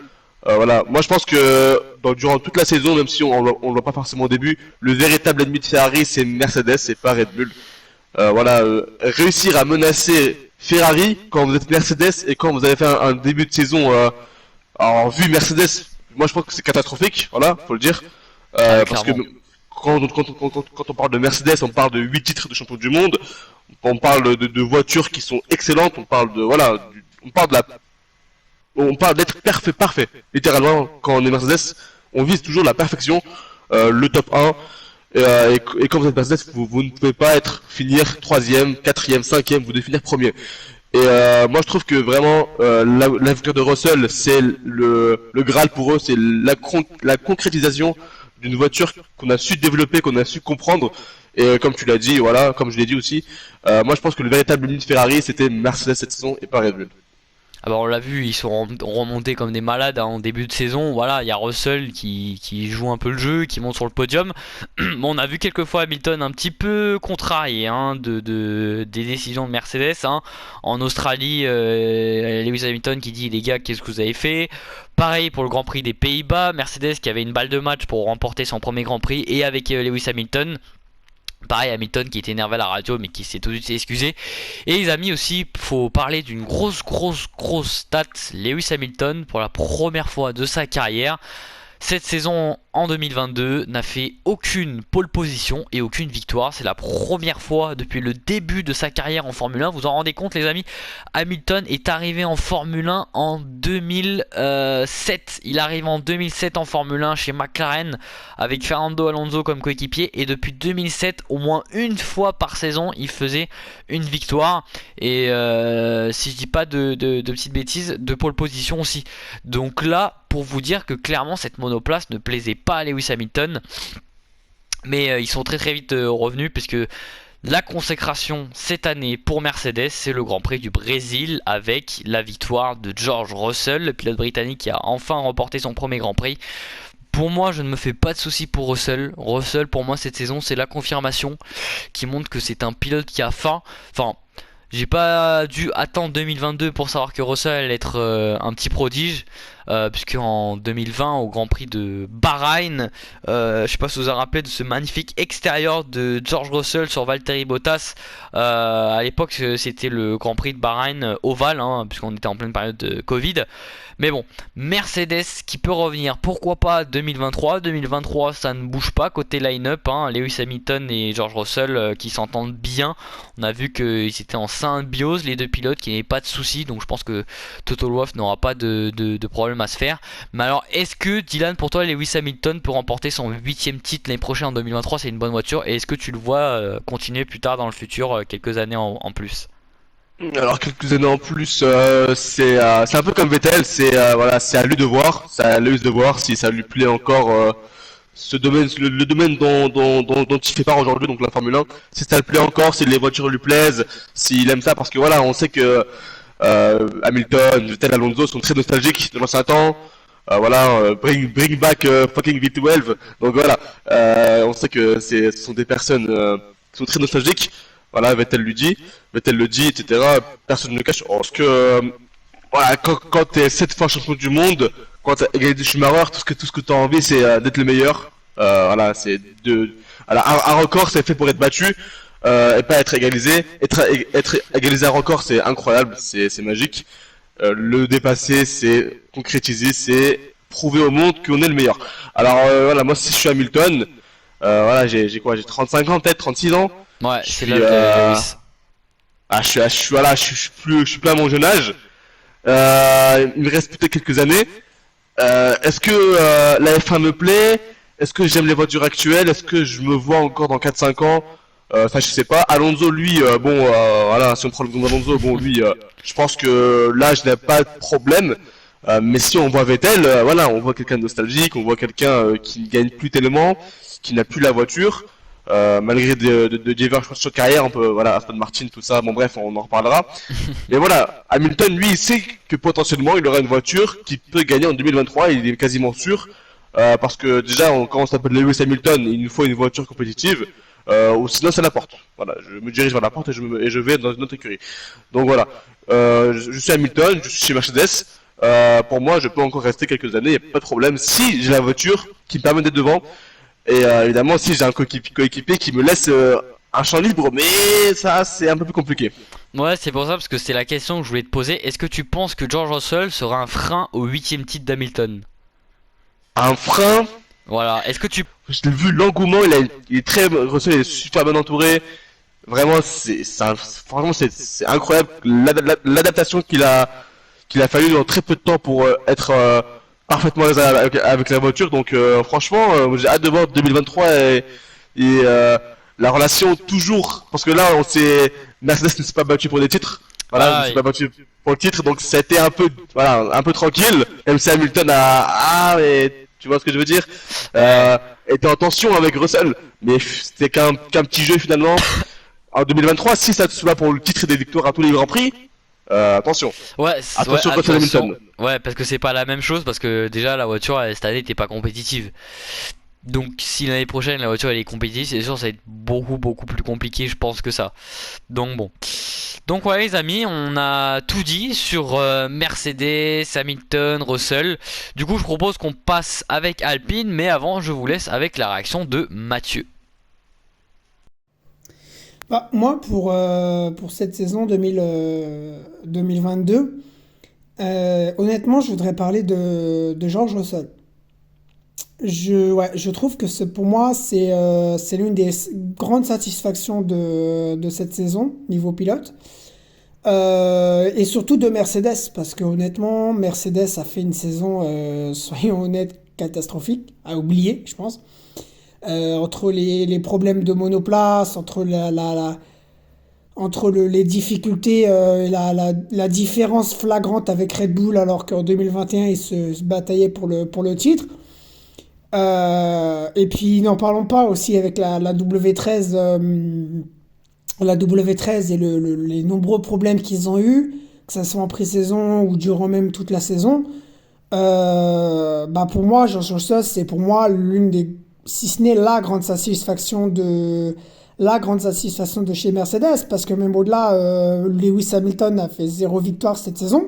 Voilà, moi je pense que durant toute la saison, même si on le voit pas forcément au début, le véritable ennemi de Ferrari c'est Mercedes, c'est pas Red Bull. Voilà, réussir à menacer Ferrari quand vous êtes Mercedes et quand vous avez fait un début de saison en vue Mercedes, moi je pense que c'est catastrophique, voilà, faut le dire. Parce que quand on parle de Mercedes, on parle de 8 titres de champion du monde, on parle de voitures qui sont excellentes, on parle de voilà, on parle d'être parfait. Littéralement, quand on est Mercedes, on vise toujours la perfection, le top 1. Et quand vous êtes Mercedes, vous ne pouvez pas finir 3ème, 4ème, 5ème, vous devez finir premier. Et moi je trouve que vraiment la victoire de Russell, c'est le Graal pour eux, c'est la concrétisation d'une voiture qu'on a su développer, qu'on a su comprendre. Et comme tu l'as dit, voilà, comme je l'ai dit aussi, moi je pense que le véritable ennemi de Ferrari c'était Mercedes cette saison et pas Red Bull. Alors on l'a vu, ils sont remontés comme des malades en début de saison. Voilà, il y a Russell qui joue un peu le jeu, qui monte sur le podium. Bon, on a vu quelques fois Hamilton un petit peu contrarié des décisions de Mercedes. En Australie, Lewis Hamilton qui dit les gars, qu'est-ce que vous avez fait? Pareil pour le Grand Prix des Pays-Bas, Mercedes qui avait une balle de match pour remporter son premier Grand Prix et avec Lewis Hamilton. Pareil, Hamilton qui était énervé à la radio mais qui s'est tout de suite excusé. Et les amis aussi, faut parler d'une grosse stat. Lewis Hamilton, pour la première fois de sa carrière, cette saison en 2022 n'a fait aucune pole position et aucune victoire. C'est la première fois depuis le début de sa carrière en Formule 1. Vous en rendez compte les amis? Hamilton est arrivé en Formule 1 en 2007. Il arrive en 2007 en Formule 1 chez McLaren avec Fernando Alonso comme coéquipier. Et depuis 2007, au moins une fois par saison, il faisait une victoire. Et si je dis pas de petites bêtises, de pole position aussi. Donc là, pour vous dire que clairement cette monoplace ne plaisait pas à Lewis Hamilton, mais ils sont très vite revenus puisque la consécration cette année pour Mercedes, c'est le Grand Prix du Brésil avec la victoire de George Russell, le pilote britannique qui a enfin remporté son premier Grand Prix. Pour moi, je ne me fais pas de soucis pour Russell. Russell, pour moi, cette saison, c'est la confirmation qui montre que c'est un pilote qui a faim. Enfin, j'ai pas dû attendre 2022 pour savoir que Russell allait être un petit prodige. Puisque en 2020 au Grand Prix de Bahreïn, je sais pas si vous vous rappelez de ce magnifique extérieur de George Russell sur Valtteri Bottas. À l'époque c'était le Grand Prix de Bahreïn ovale, puisqu'on était en pleine période de Covid. Mais bon, Mercedes qui peut revenir, pourquoi pas 2023. 2023 ça ne bouge pas côté line-up, Lewis Hamilton et George Russell qui s'entendent bien. On a vu qu'ils étaient en symbiose les deux pilotes, qui n'avaient pas de soucis. Donc je pense que Toto Wolff n'aura pas de problème à se faire. Mais alors est-ce que Dylan, pour toi Lewis Hamilton peut remporter son 8ème titre l'année prochaine en 2023? C'est une bonne voiture, et est-ce que tu le vois continuer plus tard dans le futur, quelques années en plus? Alors quelques années en plus, c'est un peu comme Vettel, voilà, c'est à lui de voir, c'est à Lewis de voir si ça lui plaît encore ce domaine, le domaine dont il fait part aujourd'hui, donc la Formule 1, si ça lui plaît encore, si les voitures lui plaisent, s'il aime ça, parce que voilà, on sait que Hamilton, Vettel, Alonso sont très nostalgiques de l'ancien temps. Voilà, bring back fucking V12. Donc voilà, on sait que ce sont des personnes qui sont très nostalgiques. Voilà, Vettel le dit, etc. Personne ne le cache. Parce que voilà, quand t'es 7 fois champion du monde, quand t'as égalité Schumacher, tout ce que t'as envie, c'est d'être le meilleur. Voilà, c'est un record, c'est fait pour être battu. Et pas être égalisé. Être égalisé à record, c'est incroyable, c'est magique. Le dépasser, c'est concrétiser, c'est prouver au monde qu'on est le meilleur. Alors voilà, moi si je suis Hamilton, voilà, j'ai quoi, j'ai 35 ans peut-être, 36 ans. Ouais, c'est l'âge de Lewis. Je suis plus à mon jeune âge. Il me reste peut-être quelques années. Est-ce que la F1 me plaît? Est-ce que j'aime les voitures actuelles? Est-ce que je me vois encore dans 4-5 ans? Ça je sais pas. Alonso lui, voilà, si on prend le exemple d'Alonso, bon lui, je pense que l'âge n'a pas de problème. Mais si on voit Vettel, voilà, on voit quelqu'un de nostalgique, on voit quelqu'un qui ne gagne plus tellement, qui n'a plus la voiture, malgré de diverses choses de carrière, on peut, voilà, Aston Martin, tout ça, bon bref, on en reparlera. Mais voilà, Hamilton, lui, il sait que potentiellement il aura une voiture qui peut gagner en 2023, il est quasiment sûr, parce que déjà, quand on s'appelle Lewis Hamilton, il nous faut une voiture compétitive. Ou sinon c'est la porte. Voilà, je me dirige vers la porte et je vais dans une autre écurie. Donc voilà, je suis Hamilton, je suis chez Mercedes. Pour moi, je peux encore rester quelques années, y a pas de problème. Si j'ai la voiture qui me permet d'être devant, et évidemment si j'ai un coéquipier qui me laisse un champ libre, mais ça c'est un peu plus compliqué. Ouais, c'est pour ça, parce que c'est la question que je voulais te poser. Est-ce que tu penses que George Russell sera un frein au 8ème titre d'Hamilton? Un frein? Voilà. Est-ce que tu... Je l'ai vu, l'engouement, il est très, Russell est super bien entouré. Vraiment, franchement, c'est incroyable l'adaptation qu'il a fallu dans très peu de temps pour être parfaitement à l'aise avec la voiture. Donc, franchement, j'ai hâte de voir 2023 et la relation toujours, parce que là, Mercedes ne s'est pas battu pour des titres. Voilà, ne Voilà. s'est pas battu pour le titre, donc ça a été un peu, voilà, un peu tranquille. Même si Hamilton mais tu vois ce que je veux dire, Ouais. était en tension avec Russell, mais c'était qu'un petit jeu finalement. En 2023, si ça se bat pour le titre et des victoires à tous les grands prix, attention, Ouais, ouais, attention Russell attention. Hamilton. Ouais, parce que c'est pas la même chose, parce que déjà la voiture cette année n'était pas compétitive. Donc si l'année prochaine la voiture elle est compétitive, c'est sûr ça va être beaucoup plus compliqué je pense que ça. Donc bon. Donc voilà les amis, on a tout dit sur Mercedes, Hamilton, Russell. Du coup je propose qu'on passe avec Alpine, mais avant je vous laisse avec la réaction de Mathieu. Bah, moi, pour cette saison 2022, honnêtement, je voudrais parler de George Russell. Je trouve que pour moi, c'est l'une des grandes satisfactions de cette saison, niveau pilote. Et surtout de Mercedes, parce que honnêtement, Mercedes a fait une saison, soyons honnêtes, catastrophique, à oublier, je pense. Entre les problèmes de monoplace, entre les difficultés, la différence flagrante avec Red Bull, alors qu'en 2021, ils se bataillaient pour le titre. Et puis n'en parlons pas aussi avec la W13, la W13 et les nombreux problèmes qu'ils ont eus, que ce soit en pré-saison ou durant même toute la saison. Bah pour moi, George Russell, c'est pour moi l'une des, si ce n'est la grande satisfaction de chez Mercedes, parce que même au-delà, Lewis Hamilton a fait 0 victoire cette saison,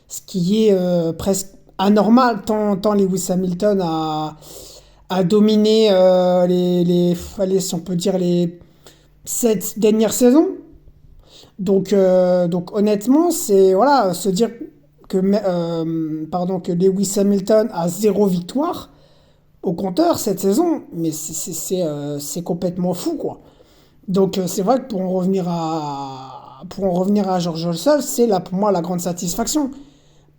ce qui est presque anormal, tant Lewis Hamilton a dominé allez, si on peut dire les 7 dernières saisons. Donc honnêtement, c'est voilà, se dire que Lewis Hamilton a 0 victoire au compteur cette saison, mais c'est complètement fou, quoi. Donc c'est vrai que pour en revenir à George Russell, c'est là pour moi la grande satisfaction.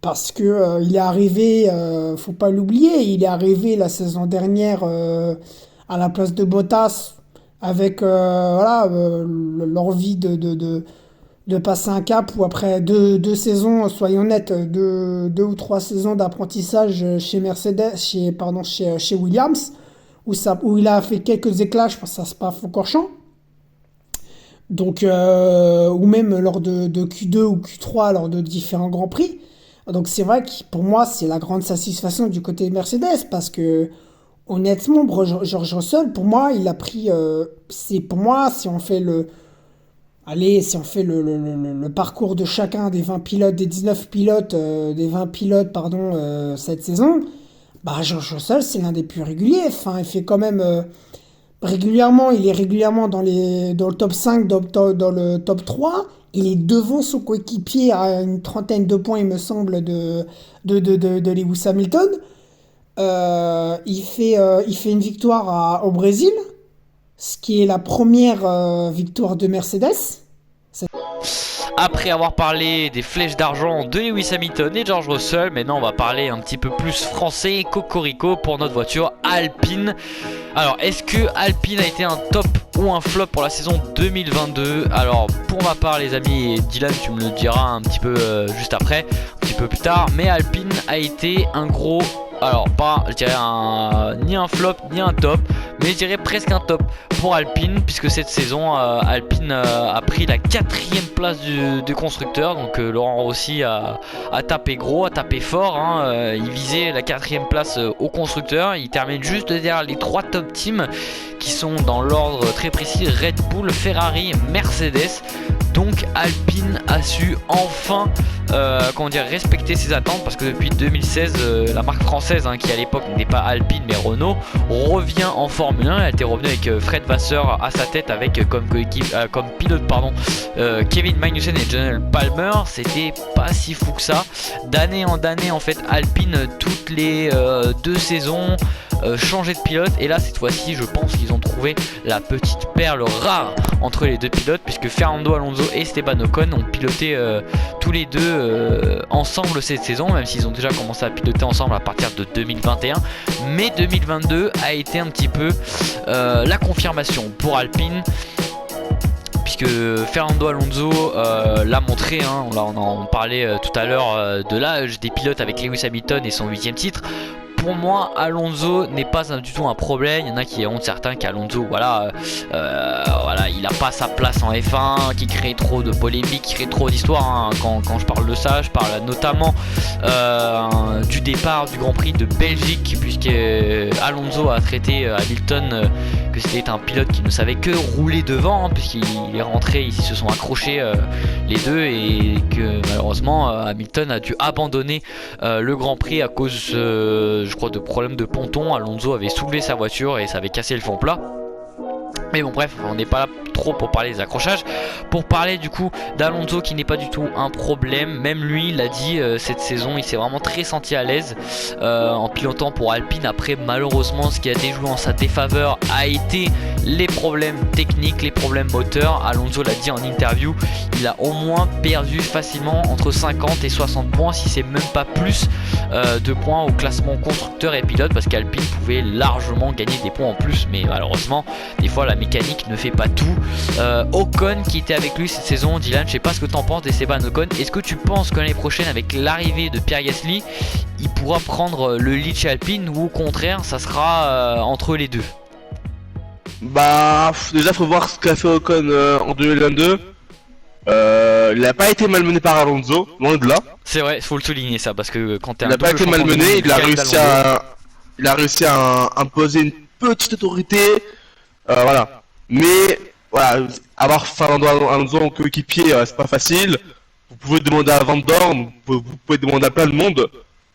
Parce que il est arrivé, faut pas l'oublier, il est arrivé la saison dernière à la place de Bottas avec voilà, l'envie de passer un cap où après deux saisons, soyons honnêtes, deux ou trois saisons d'apprentissage chez Mercedes, chez Williams, où il a fait quelques éclats, je pense à Spa-Francorchamps. Donc, ou même lors de Q2 ou Q3, lors de différents Grands Prix. Donc c'est vrai que pour moi, c'est la grande satisfaction du côté Mercedes, parce que honnêtement, George Russell, pour moi, il a pris... c'est pour moi, si on fait le parcours de chacun des 20 pilotes, des 19 pilotes, des 20 pilotes, pardon, cette saison, bah George Russell, c'est l'un des plus réguliers. Enfin, il fait quand même... régulièrement, il est régulièrement dans le top 5, dans le top 3. Il est devant son coéquipier à une trentaine de points, il me semble, de Lewis Hamilton. Il fait une victoire au Brésil, ce qui est la première victoire de Mercedes. Après avoir parlé des flèches d'argent de Lewis Hamilton et George Russell, maintenant on va parler un petit peu plus français, cocorico, pour notre voiture Alpine. Alors, est-ce que Alpine a été un top ou un flop pour la saison 2022? Alors, pour ma part les amis, et Dylan tu me le diras un petit peu juste après, un petit peu plus tard, mais Alpine a été un gros... Alors pas, je dirais ni un flop ni un top, mais je dirais presque un top pour Alpine, puisque cette saison Alpine a pris la 4ème place du constructeur. Donc Laurent Rossi a tapé gros, a tapé fort, hein. Il visait la 4ème place au constructeur. Il termine juste derrière les 3 top teams qui sont dans l'ordre très précis: Red Bull, Ferrari, Mercedes. Donc Alpine a su enfin respecter ses attentes, parce que depuis 2016 la marque française, qui à l'époque n'était pas Alpine mais Renault, revient en Formule 1. Elle était revenue avec Fred Vasseur à sa tête, avec comme pilote Kevin Magnussen et John Palmer. C'était pas si fou que ça. D'année en année en fait, Alpine toutes les 2 saisons changer de pilote. Et là cette fois-ci je pense qu'ils ont trouvé la petite perle rare entre les deux pilotes, puisque Fernando Alonso et Esteban Ocon ont piloté tous les deux ensemble cette saison, même s'ils ont déjà commencé à piloter ensemble à partir de 2021. Mais 2022 a été un petit peu la confirmation pour Alpine, puisque Fernando Alonso l'a montré, hein, on en parlait tout à l'heure de l'âge des pilotes avec Lewis Hamilton et son 8ème titre. Pour moi, Alonso n'est pas du tout un problème. Il y en a qui ont certains qu'Alonso, voilà, il n'a pas sa place en F1, qui crée trop de polémiques, qui crée trop d'histoires. Hein. Quand je parle de ça, je parle notamment du départ du Grand Prix de Belgique, puisque Alonso a traité Hamilton que c'était un pilote qui ne savait que rouler devant, hein, puisqu'il est rentré, ils se sont accrochés les deux, et que malheureusement Hamilton a dû abandonner le Grand Prix à cause je crois de problèmes de ponton. Alonso avait soulevé sa voiture et ça avait cassé le fond plat. Mais bon, bref, on n'est pas là trop pour parler des accrochages, pour parler du coup d'Alonso qui n'est pas du tout un problème. Même lui il a dit cette saison il s'est vraiment très senti à l'aise en pilotant pour Alpine. Après malheureusement ce qui a déjoué en sa défaveur a été les problèmes techniques, les problèmes moteurs. Alonso l'a dit en interview, il a au moins perdu facilement entre 50 et 60 points, si c'est même pas plus de points au classement constructeur et pilote, parce qu'Alpine pouvait largement gagner des points en plus, mais malheureusement des fois la mécanique ne fait pas tout. Ocon qui était avec lui cette saison, Dylan, je sais pas ce que t'en penses d'Esteban Ocon. Est-ce que tu penses que l'année prochaine avec l'arrivée de Pierre Gasly il pourra prendre le lead chez Alpine, ou au contraire ça sera entre les deux? Bah déjà faut voir ce qu'a fait Ocon en 2022. Il n'a pas été malmené par Alonso, loin de là. C'est vrai, faut le souligner ça, parce que quand t'es il n'a pas été malmené, il a réussi à imposer une petite autorité, voilà. Mais voilà, avoir Fernando Alonso en coéquipier, c'est pas facile. Vous pouvez demander à Van Dorn, vous pouvez demander à plein de monde.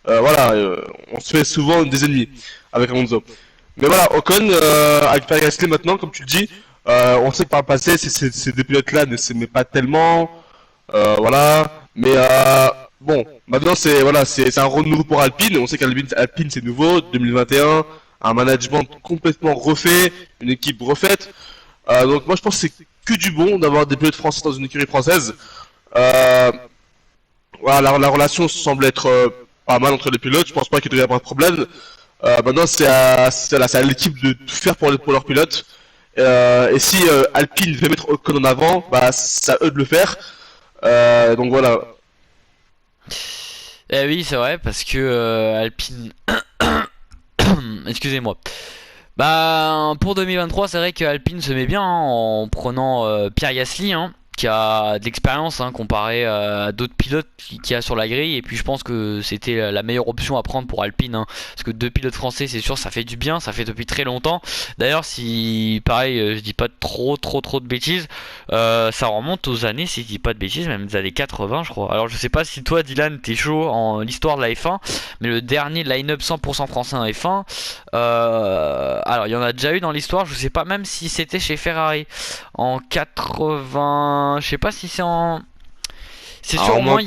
Voilà, on se fait souvent des ennemis avec Alonso. Mais voilà, Ocon avec Pierre Gasly maintenant, comme tu le dis, on sait que par le passé, ces deux pilotes-là ne s'aimaient pas tellement. Voilà, mais bon, maintenant c'est un renouveau pour Alpine. On sait qu'Alpine c'est nouveau, 2021, un management complètement refait, une équipe refaite. Donc moi je pense que c'est que du bon d'avoir des pilotes français dans une écurie française. Voilà, la relation semble être pas mal entre les pilotes. Je pense pas qu'il devrait y avoir de problème. Maintenant c'est à l'équipe de tout faire pour leurs pilotes. Et si Alpine veut mettre Ocon en avant, bah c'est à eux de le faire. Donc voilà. Eh oui c'est vrai, parce que Alpine excusez-moi. Bah pour 2023 c'est vrai que Alpine se met bien, hein, en prenant Pierre Gasly, hein, qui a de l'expérience, hein, comparé à d'autres pilotes qui a sur la grille. Et puis je pense que c'était la meilleure option à prendre pour Alpine, hein, parce que deux pilotes français c'est sûr ça fait du bien, ça fait depuis très longtemps. D'ailleurs si pareil je dis pas trop de bêtises, ça remonte aux années, si je dis pas de bêtises, même des années 80 je crois. Alors je sais pas si toi Dylan t'es chaud en l'histoire de la F1, mais le dernier line-up 100% français en F1, alors il y en a déjà eu dans l'histoire, je sais pas même si c'était chez Ferrari en 80. Je sais pas si c'est en... C'est sûr, au moins...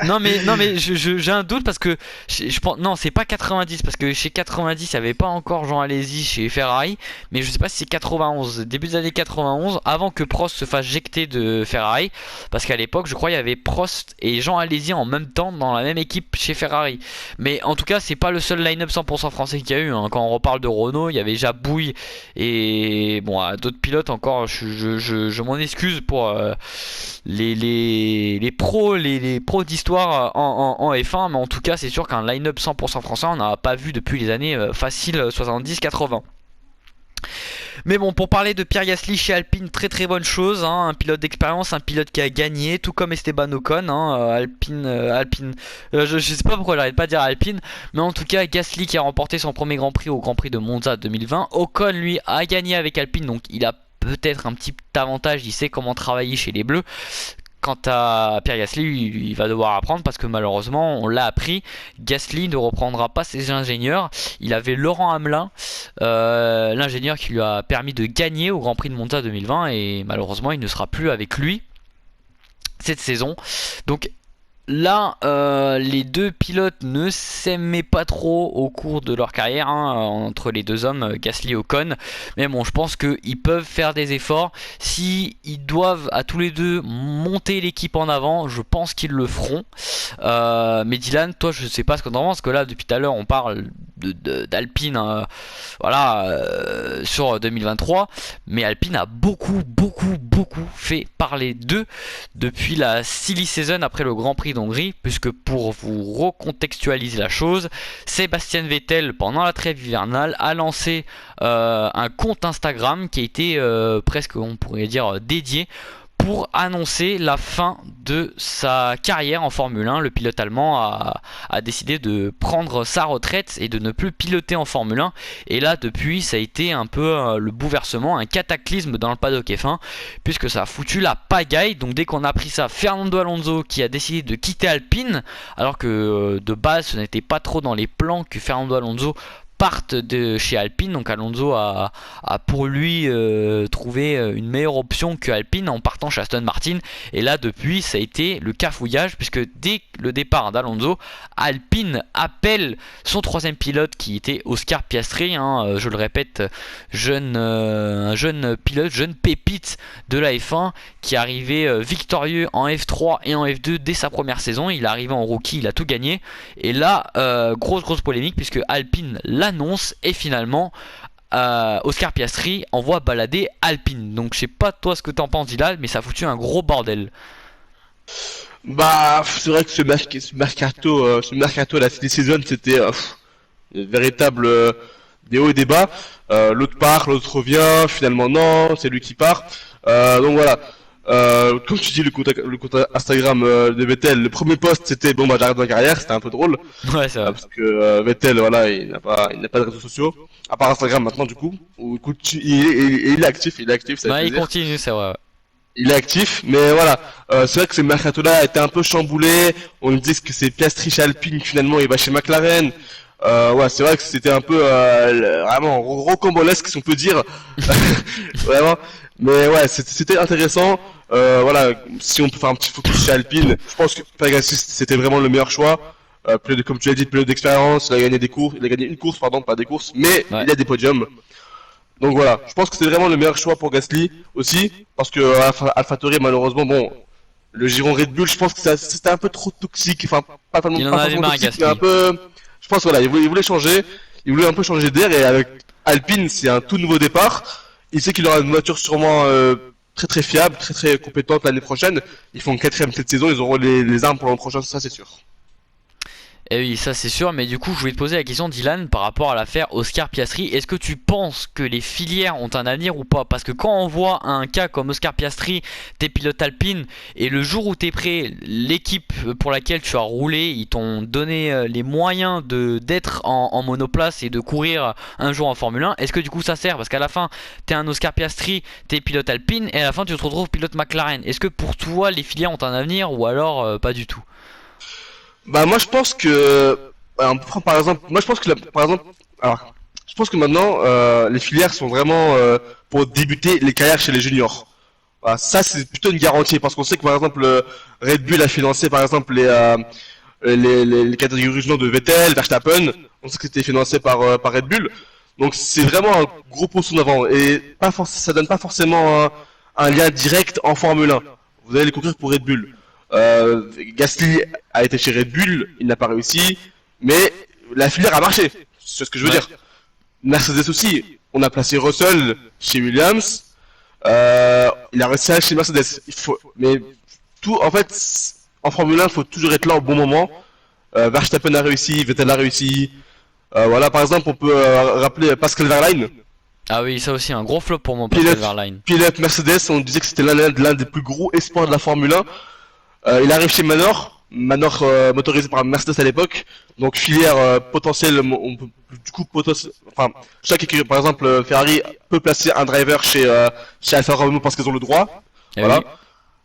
Non mais j'ai un doute, parce que je pense... Non, c'est pas 90, parce que chez 90 il n'y avait pas encore Jean Alesi chez Ferrari. Mais je sais pas si c'est 91, début des années 91, avant que Prost se fasse jecter de Ferrari. Parce qu'à l'époque je crois il y avait Prost et Jean Alesi en même temps dans la même équipe chez Ferrari. Mais en tout cas c'est pas le seul line-up 100% français qu'il y a eu, hein. Quand on reparle de Renault, il y avait Jabouille et bon d'autres pilotes encore. Je m'en excuse pour les pros d'histoire en F1, mais en tout cas c'est sûr qu'un line-up 100% français on n'a pas vu depuis les années facile 70-80. Mais bon, pour parler de Pierre Gasly chez Alpine, très bonne chose, hein, un pilote d'expérience, un pilote qui a gagné, tout comme Esteban Ocon, hein, Alpine, je sais pas pourquoi j'arrête pas de dire Alpine, mais en tout cas Gasly qui a remporté son premier Grand Prix au Grand Prix de Monza 2020, Ocon lui a gagné avec Alpine, donc il a peut-être un petit avantage, il sait comment travailler chez les Bleus. Quant à Pierre Gasly, il va devoir apprendre, parce que malheureusement, on l'a appris, Gasly ne reprendra pas ses ingénieurs. Il avait Laurent Hamelin, l'ingénieur qui lui a permis de gagner au Grand Prix de Monza 2020, et malheureusement, il ne sera plus avec lui cette saison. Donc là, les deux pilotes ne s'aimaient pas trop au cours de leur carrière, hein, entre les deux hommes, Gasly et Ocon. Mais bon, je pense qu'ils peuvent faire des efforts. Si ils doivent à tous les deux monter l'équipe en avant, je pense qu'ils le feront. Mais Dylan, toi, je sais pas ce que t'en penses, parce que là, depuis tout à l'heure, on parle d'Alpine, voilà, sur 2023. Mais Alpine a beaucoup fait parler d'eux depuis la silly season après le Grand Prix d'Hongrie, puisque pour vous recontextualiser la chose, Sébastien Vettel pendant la trêve hivernale a lancé un compte Instagram qui a été presque, on pourrait dire, dédié pour annoncer la fin de sa carrière en Formule 1. Le pilote allemand a décidé de prendre sa retraite et de ne plus piloter en Formule 1. Et là, depuis, ça a été un peu le bouleversement, un cataclysme dans le paddock F1, puisque ça a foutu la pagaille. Donc dès qu'on a appris ça, Fernando Alonso qui a décidé de quitter Alpine, alors que de base, ce n'était pas trop dans les plans que Fernando Alonso parte de chez Alpine. Donc Alonso a pour lui trouvé une meilleure option que Alpine en partant chez Aston Martin. Et là depuis ça a été le cafouillage, puisque dès le départ d'Alonso, Alpine appelle son troisième pilote qui était Oscar Piastri, hein, je le répète, un jeune pilote, jeune pépite de la F1 qui arrivait victorieux en F3 et en F2 dès sa première saison. Il est arrivé en rookie, il a tout gagné. Et là grosse polémique, puisque Alpine l'annonce et finalement Oscar Piastri envoie balader Alpine. Donc je sais pas toi ce que t'en penses, Dylan, mais ça a foutu un gros bordel. Bah, c'est vrai que ce mercato la saison, c'était une véritable des hauts et des bas. L'autre part, l'autre revient, finalement non, c'est lui qui part. Donc voilà. Comme tu dis, le compte Instagram de Vettel, le premier post c'était bon bah j'arrête ma carrière, c'était un peu drôle. Ouais, c'est vrai. Parce que Vettel, voilà, il n'a pas de réseaux sociaux, à part Instagram maintenant du coup. Où, écoute, il est actif, ça fait Ouais, il plaisir. continue, c'est vrai. Il est actif, mais voilà, c'est vrai que ce mercato-là a été un peu chamboulé. On nous dit que c'est Piastri chez Alpine, finalement il va chez McLaren. Ouais, c'est vrai que c'était un peu vraiment rocambolesque, si on peut dire. Vraiment. Mais ouais, c'était intéressant. Voilà, si on peut faire un petit focus chez Alpine, je pense que Pegasus c'était vraiment le meilleur choix. Comme tu l'as dit, pilote d'expérience, il a gagné des courses, il a gagné une course, pardon, pas des courses, mais Ouais. il a des podiums. Donc voilà, je pense que c'est vraiment le meilleur choix pour Gasly aussi, parce que AlphaTauri malheureusement, bon, le giron Red Bull, je pense que c'était un peu trop toxique, enfin pas tellement Il en pas avait forcément marre, toxique, mais Gasly. un peu, je pense voilà, il voulait changer, il voulait un peu changer d'air, et avec Alpine, c'est un tout nouveau départ. Il sait qu'il aura une voiture sûrement très fiable, très compétente l'année prochaine. Ils font quatrième cette saison, ils auront les armes pour l'an prochain, ça c'est sûr. Et oui, ça c'est sûr, mais du coup je voulais te poser la question, Dylan, par rapport à l'affaire Oscar Piastri. Est-ce que tu penses que les filières ont un avenir ou pas? Parce que quand on voit un cas comme Oscar Piastri, t'es pilote Alpine, et le jour où t'es prêt, l'équipe pour laquelle tu as roulé, ils t'ont donné les moyens d'être en monoplace et de courir un jour en Formule 1. Est-ce que du coup ça sert? Parce qu'à la fin, t'es un Oscar Piastri, t'es pilote Alpine, et à la fin tu te retrouves pilote McLaren. Est-ce que pour toi les filières ont un avenir ou alors pas du tout? Bah moi je pense que, on prend par exemple, moi je pense que par exemple, alors, je pense que maintenant les filières sont vraiment pour débuter les carrières chez les juniors. Voilà, ça c'est plutôt une garantie parce qu'on sait que par exemple Red Bull a financé par exemple les catégories juniors de Vettel, Verstappen, on sait que c'était financé par Red Bull. Donc c'est vraiment un gros pouce en avant et ça donne pas forcément un lien direct en Formule 1. Vous allez les courir pour Red Bull. Gasly a été chez Red Bull, il n'a pas réussi, mais la filière a marché. C'est ce que je veux Ouais. dire. Mercedes aussi, on a placé Russell chez Williams, il a réussi à chez Mercedes. Mais tout, en fait, en Formule 1, il faut toujours être là au bon moment. Verstappen a réussi, Vettel a réussi. Voilà, par exemple, on peut rappeler Pascal Wehrlein, Ah oui, ça aussi, un gros flop pour mon Pascal pilote, Wehrlein. pilote Mercedes. On disait que c'était l'un des plus gros espoirs de la Formule 1. Il arrive chez Manor motorisé par Mercedes à l'époque, donc filière potentielle, on peut, du coup enfin chaque écurie, par exemple Ferrari peut placer un driver chez Alfa Romeo parce qu'ils ont le droit, Eh voilà. oui.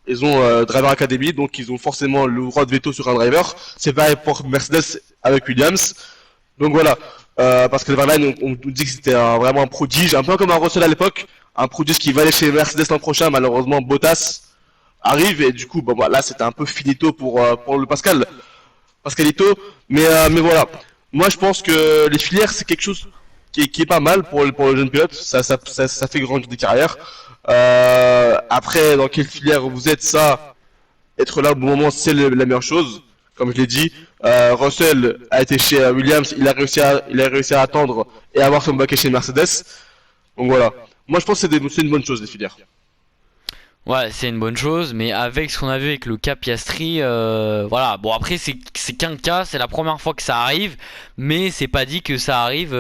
Ils ont Driver Academy, donc ils ont forcément le droit de veto sur un driver. C'est pareil pour Mercedes avec Williams. Donc voilà, parce que le Verlaine, on nous dit que c'était vraiment un prodige, un peu comme un Russell à l'époque, un prodige qui va aller chez Mercedes l'an prochain. Malheureusement, Bottas arrive et du coup, bon, bah, là c'était un peu finito pour le Pascalito, mais voilà. Moi je pense que les filières c'est quelque chose qui est pas mal pour le jeune pilote, ça fait grandir des carrières. Après, dans quelle filière vous êtes, ça, être là au bon moment, c'est la meilleure chose. Comme je l'ai dit, Russell a été chez Williams, il a réussi à attendre et à avoir son baquet chez Mercedes. Donc voilà. Moi je pense que c'est une bonne chose les filières. Ouais, c'est une bonne chose, mais avec ce qu'on a vu avec le cas Piastri, voilà. Bon, après, c'est qu'un cas, c'est la première fois que ça arrive, mais c'est pas dit que ça arrive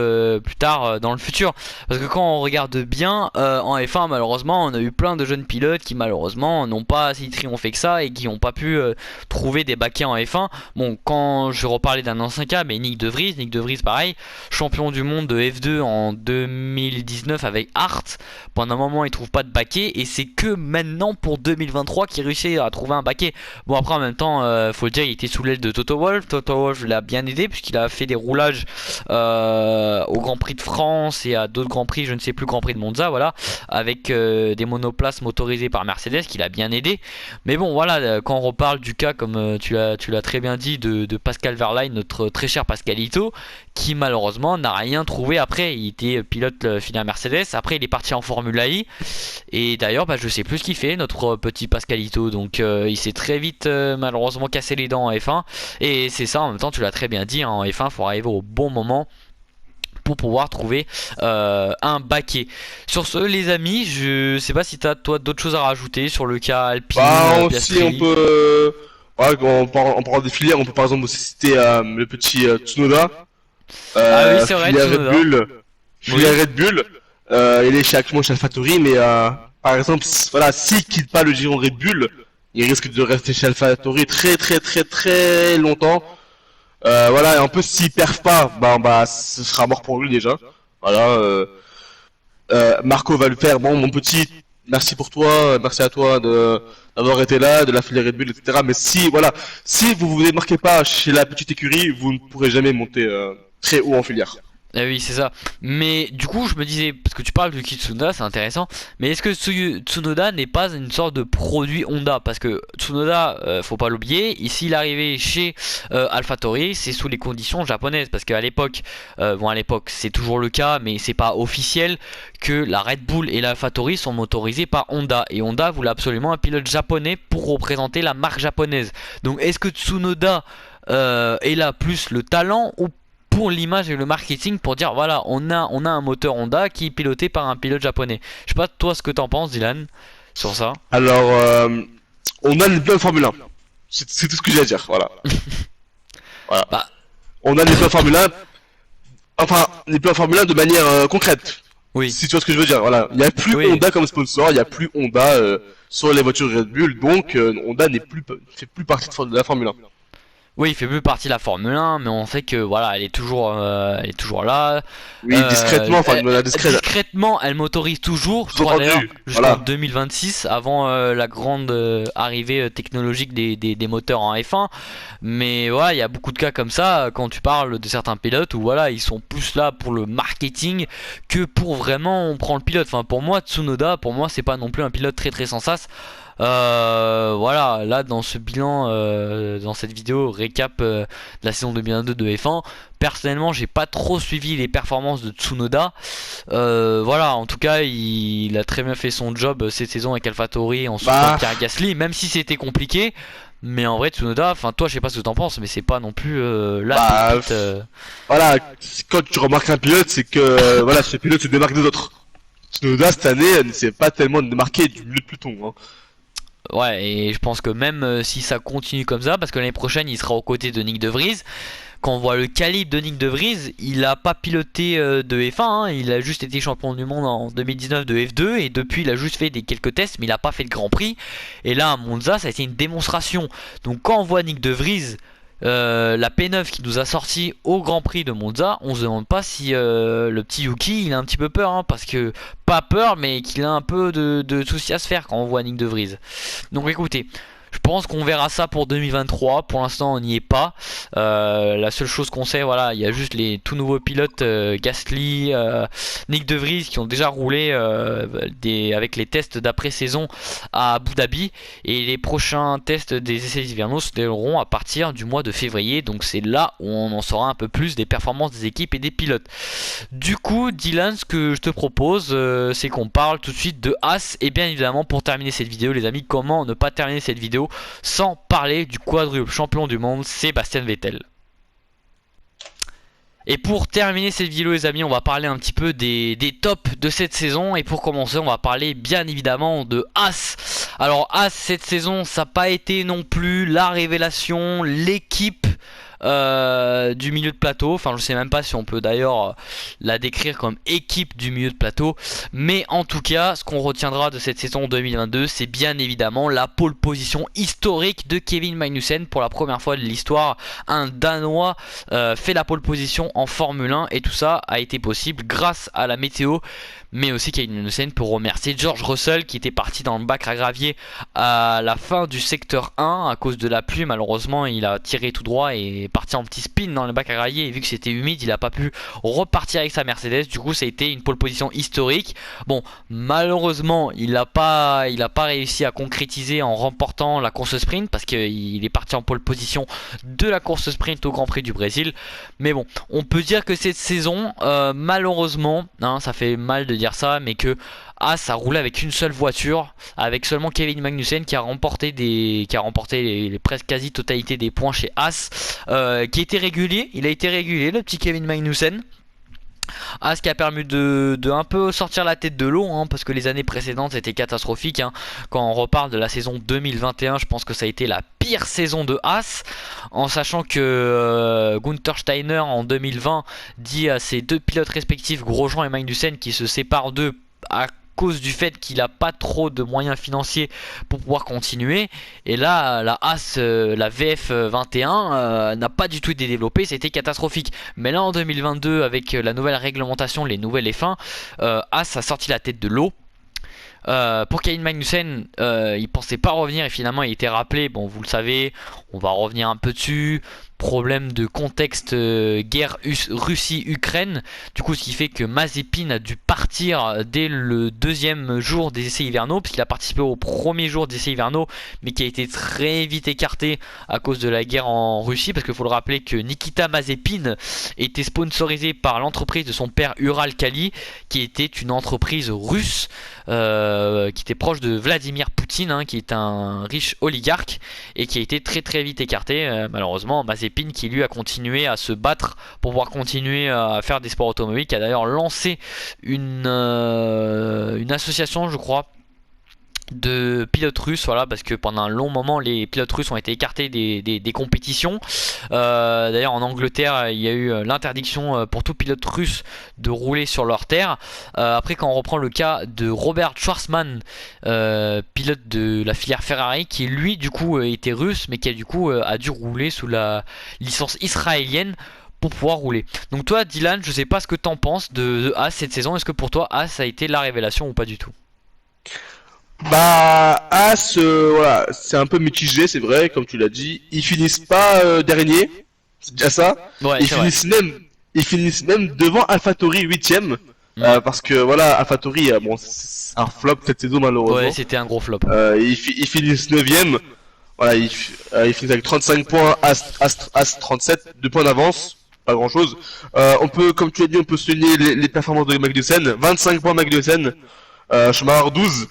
plus tard dans le futur. Parce que quand on regarde bien, en F1, malheureusement, on a eu plein de jeunes pilotes qui, malheureusement, n'ont pas si triomphé que ça et qui n'ont pas pu trouver des baquets en F1. Bon, quand je reparlais d'un ancien cas, mais Nick De Vries, pareil, champion du monde de F2 en 2019 avec Hart. Pendant un moment, il trouve pas de baquet et c'est que maintenant pour 2023 qui réussit à trouver un baquet. Bon, après en même temps faut le dire, il était sous l'aile de Toto Wolff. Toto Wolff l'a bien aidé puisqu'il a fait des roulages au Grand Prix de France et à d'autres Grands Prix, je ne sais plus, Grand Prix de Monza, voilà, avec des monoplaces motorisées par Mercedes qui l'a bien aidé. Mais bon, voilà, quand on reparle du cas, comme tu l'as très bien dit, de Pascal Wehrlein, notre très cher Pascalito, qui malheureusement n'a rien trouvé après. Il était pilote fini à Mercedes, après il est parti en Formula I et d'ailleurs je sais plus ce qu'il fait, notre petit Pascalito. Donc il s'est très vite malheureusement cassé les dents en F1 et c'est ça, en même temps tu l'as très bien dit, hein, en F1 faut arriver au bon moment pour pouvoir trouver un baquet. Sur ce les amis, je sais pas si t'as toi d'autres choses à rajouter sur le cas Alpine, Bah aussi Piastri. on peut, ouais, en parlant des filières, on peut par exemple aussi citer le petit Tsunoda, Ah oui, c'est vrai, filière Red Tsunoda. Bull, Oui. filière Red Bull. Il est actuellement chez AlphaTauri, mais par exemple, voilà, s'il quitte pas le giron Red Bull, il risque de rester chez AlphaTauri très très très très longtemps. Voilà, et un peu s'il perd pas, bah ce sera mort pour lui déjà. Voilà. Marco va le faire. Bon, mon petit, merci pour toi, merci à toi d'avoir été là, de la filière Red Bull, etc. Mais si, voilà, si vous vous démarquez pas chez la petite écurie, vous ne pourrez jamais monter très haut en filière. Ah oui, c'est ça. Mais du coup, je me disais, parce que tu parles de Tsunoda, c'est intéressant. Mais est-ce que Tsunoda n'est pas une sorte de produit Honda? Parce que Tsunoda, faut pas l'oublier, ici il est arrivé chez AlphaTauri, c'est sous les conditions japonaises. Parce qu'à l'époque, bon à l'époque c'est toujours le cas, mais c'est pas officiel que la Red Bull et l'AlphaTauri sont motorisés par Honda. Et Honda voulait absolument un pilote japonais pour représenter la marque japonaise. Donc est-ce que Tsunoda est là plus le talent ou pour l'image et le marketing pour dire voilà on a un moteur Honda qui est piloté par un pilote japonais? Je sais pas toi ce que t'en penses Dylan sur ça. Alors, on a les pleins Formule 1. C'est tout ce que j'ai à dire, voilà. Voilà. Bah On a les pleins Formule 1, enfin, les pleins Formule 1 de manière concrète. oui, Si tu vois ce que je veux dire, voilà. Il n'y a plus oui. Honda comme sponsor, il n'y a plus Honda sur les voitures Red Bull, donc Honda fait plus partie de la Formule 1. Oui, il fait plus partie de la Formule 1, mais on sait que voilà, elle est toujours là. Oui, discrètement, enfin, de la discrète. Discrètement, elle motorise toujours, je crois Sous-entendu, d'ailleurs, jusqu'en voilà. 2026, avant la grande arrivée technologique des moteurs en F1. Mais voilà, il y a beaucoup de cas comme ça quand tu parles de certains pilotes où voilà, ils sont plus là pour le marketing que pour vraiment on prend le pilote. Enfin, pour moi, Tsunoda, pour moi, c'est pas non plus un pilote très très sans sas. Voilà, là dans ce bilan, dans cette vidéo récap de la saison 2022 de F1, personnellement j'ai pas trop suivi les performances de Tsunoda. Voilà, en tout cas il a très bien fait son job cette saison avec AlphaTauri en soutenant Pierre Gasly, même si c'était compliqué. Mais en vrai Tsunoda, enfin toi je sais pas ce que t'en penses, mais c'est pas non plus la pépite. Voilà, quand tu remarques un pilote, c'est que voilà, ce pilote se démarque des autres. Tsunoda cette année, ne s'est pas tellement démarqué du milieu de peloton. Hein. Ouais, et je pense que même si ça continue comme ça, parce que l'année prochaine il sera aux côtés de Nick De Vries. Quand on voit le calibre de Nick De Vries, il a pas piloté de F1, hein, il a juste été champion du monde en 2019 de F2 et depuis il a juste fait quelques tests, mais il a pas fait le Grand Prix. Et là à Monza, ça a été une démonstration. Donc quand on voit Nick De Vries, la P9 qui nous a sorti au Grand Prix de Monza, on se demande pas si le petit Yuki il a un petit peu peur, hein, parce que pas peur, mais qu'il a un peu de soucis à se faire quand on voit Nick De Vries. Donc écoutez, je pense qu'on verra ça pour 2023. Pour l'instant, on n'y est pas. La seule chose qu'on sait, voilà, il y a juste les tout nouveaux pilotes Gasly, Nick De Vries qui ont déjà roulé avec les tests d'après-saison à Abu Dhabi, et les prochains tests des essais hivernaux se dérouleront à partir du mois de février. Donc c'est là où on en saura un peu plus des performances des équipes et des pilotes. Du coup, Dylan, ce que je te propose, c'est qu'on parle tout de suite de Haas. Et bien évidemment, pour terminer cette vidéo, les amis, comment ne pas terminer cette vidéo sans parler du quadruple champion du monde Sébastien Vettel. Et pour terminer cette vidéo, les amis, on va parler un petit peu des tops de cette saison. Et pour commencer, on va parler bien évidemment de Haas. Alors Haas, cette saison, ça n'a pas été non plus la révélation, l'équipe du milieu de plateau. Enfin, je sais même pas si on peut d'ailleurs la décrire comme équipe du milieu de plateau. Mais en tout cas, ce qu'on retiendra de cette saison 2022, c'est bien évidemment la pole position historique de Kevin Magnussen. Pour la première fois de l'histoire, un Danois fait la pole position en Formule 1. Et tout ça a été possible grâce à la météo. Mais aussi Kevin Magnussen pour remercier George Russell qui était parti dans le bac à gravier à la fin du secteur 1 à cause de la pluie. Malheureusement, il a tiré tout droit et est parti en petit spin dans le bac à gravier, et vu que c'était humide, il n'a pas pu repartir avec sa Mercedes. Du coup, ça a été une pole position historique. Bon, malheureusement, il n'a pas réussi à concrétiser en remportant la course sprint, parce qu'il est parti en pole position de la course sprint au Grand Prix du Brésil. Mais bon, on peut dire que cette saison, malheureusement, hein, ça fait mal de dire ça, mais que Haas a roulé avec une seule voiture, avec seulement Kevin Magnussen qui a remporté les presque quasi totalité des points chez Haas, qui était régulier. Il a été régulier, le petit Kevin Magnussen. Haas qui a permis de un peu sortir la tête de l'eau, hein, parce que les années précédentes c'était catastrophique, hein. Quand on reparle de la saison 2021, je pense que ça a été la pire saison de Haas, en sachant que Gunther Steiner en 2020 dit à ses deux pilotes respectifs, Grosjean et Magnussen, qui se séparent d'eux à cause du fait qu'il n'a pas trop de moyens financiers pour pouvoir continuer. Et là, la Haas, la VF 21 n'a pas du tout été développée, c'était catastrophique. Mais là en 2022, avec la nouvelle réglementation, les nouvelles F1, Haas a sorti la tête de l'eau. Pour Kevin Magnussen, il pensait pas revenir et finalement il a été rappelé. Bon, vous le savez, on va revenir un peu dessus. Problème de contexte, guerre Russie-Ukraine. Du coup, ce qui fait que Mazepin a dû partir dès le deuxième jour des essais hivernaux, puisqu'il a participé au premier jour des essais hivernaux, mais qui a été très vite écarté à cause de la guerre en Russie. Parce qu'il faut le rappeler que Nikita Mazepin était sponsorisé par l'entreprise de son père Uralkali, qui était une entreprise russe, qui était proche de Vladimir Poutine, hein, qui est un riche oligarque, et qui a été très très vite écarté. Malheureusement, Mazepin qui lui a continué à se battre pour pouvoir continuer à faire des sports automobiles, qui a d'ailleurs lancé une association, je crois, de pilotes russes, voilà, parce que pendant un long moment les pilotes russes ont été écartés des compétitions. D'ailleurs en Angleterre il y a eu l'interdiction pour tout pilote russe de rouler sur leur terre. Après, quand on reprend le cas de Robert Schwarzman, pilote de la filière Ferrari, qui lui du coup était russe, mais qui a du coup a dû rouler sous la licence israélienne pour pouvoir rouler. Donc toi Dylan, je sais pas ce que t'en penses de Haas cette saison. Est-ce que pour toi Haas a été la révélation ou pas du tout? Bah, As, voilà, c'est un peu mitigé, c'est vrai, comme tu l'as dit. Ils finissent pas dernier, c'est déjà ça. Ouais, Ils finissent même devant AlphaTauri 8ème, parce que voilà, AlphaTauri, bon, c'est un flop cette saison malheureusement. Ouais, c'était un gros flop. Ils finissent 9ème, voilà, ils finissent avec 35 points, As 37, 2 points d'avance. Pas grand chose. On peut, comme tu as dit, on peut souligner les performances de Magnussen. 25 points Magnussen, Schumacher 12.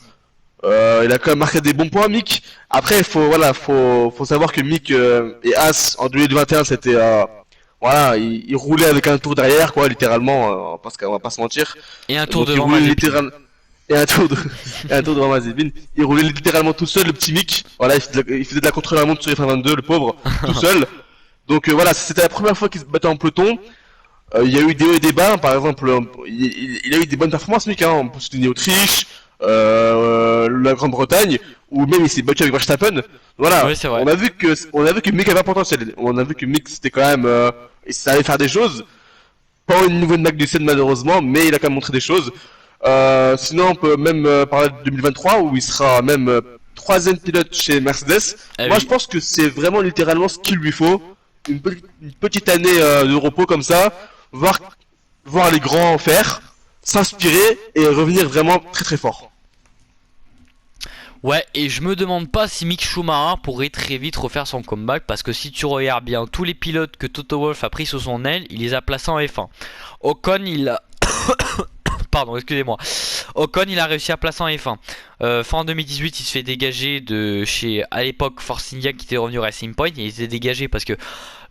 Il a quand même marqué des bons points, Mick. Après, faut savoir que Mick et As en 2021, c'était voilà, il roulait avec un tour derrière, quoi, littéralement, parce qu'on va pas se mentir. Et un tour Donc, devant Mazepin. Et un tour devant Mazepin. Il roulait littéralement tout seul, le petit Mick. Voilà, il faisait de la contre-la-montre sur les F22, le pauvre, tout seul. Donc voilà, c'était la première fois qu'il se battait en peloton. Il y a eu des hauts et des bas, par exemple, il a eu des bonnes performances, Mick, hein. On peut souligner Autriche, la Grande-Bretagne, ou même il s'est battu avec Verstappen. Voilà, oui, c'est vrai. on a vu que Mick avait un potentiel. On a vu que Mick c'était quand même, il savait faire des choses. Pas au niveau de Magnussen malheureusement, mais il a quand même montré des choses. Sinon on peut même parler de 2023 où il sera même troisième pilote chez Mercedes. Ah Moi, oui. je pense que c'est vraiment littéralement ce qu'il lui faut. Une petite année de repos comme ça, voir, voir les grands faire, s'inspirer et revenir vraiment très très fort. Ouais, et je me demande pas si Mick Schumacher pourrait très vite refaire son comeback, parce que si tu regardes bien tous les pilotes que Toto Wolff a pris sous son aile, il les a placés en F1. Ocon, il a... Pardon, excusez-moi. Ocon, il a réussi à placer en F1. Fin 2018, il se fait dégager de chez, à l'époque, Force India qui était revenu Racing Point. Et il s'est dégagé parce que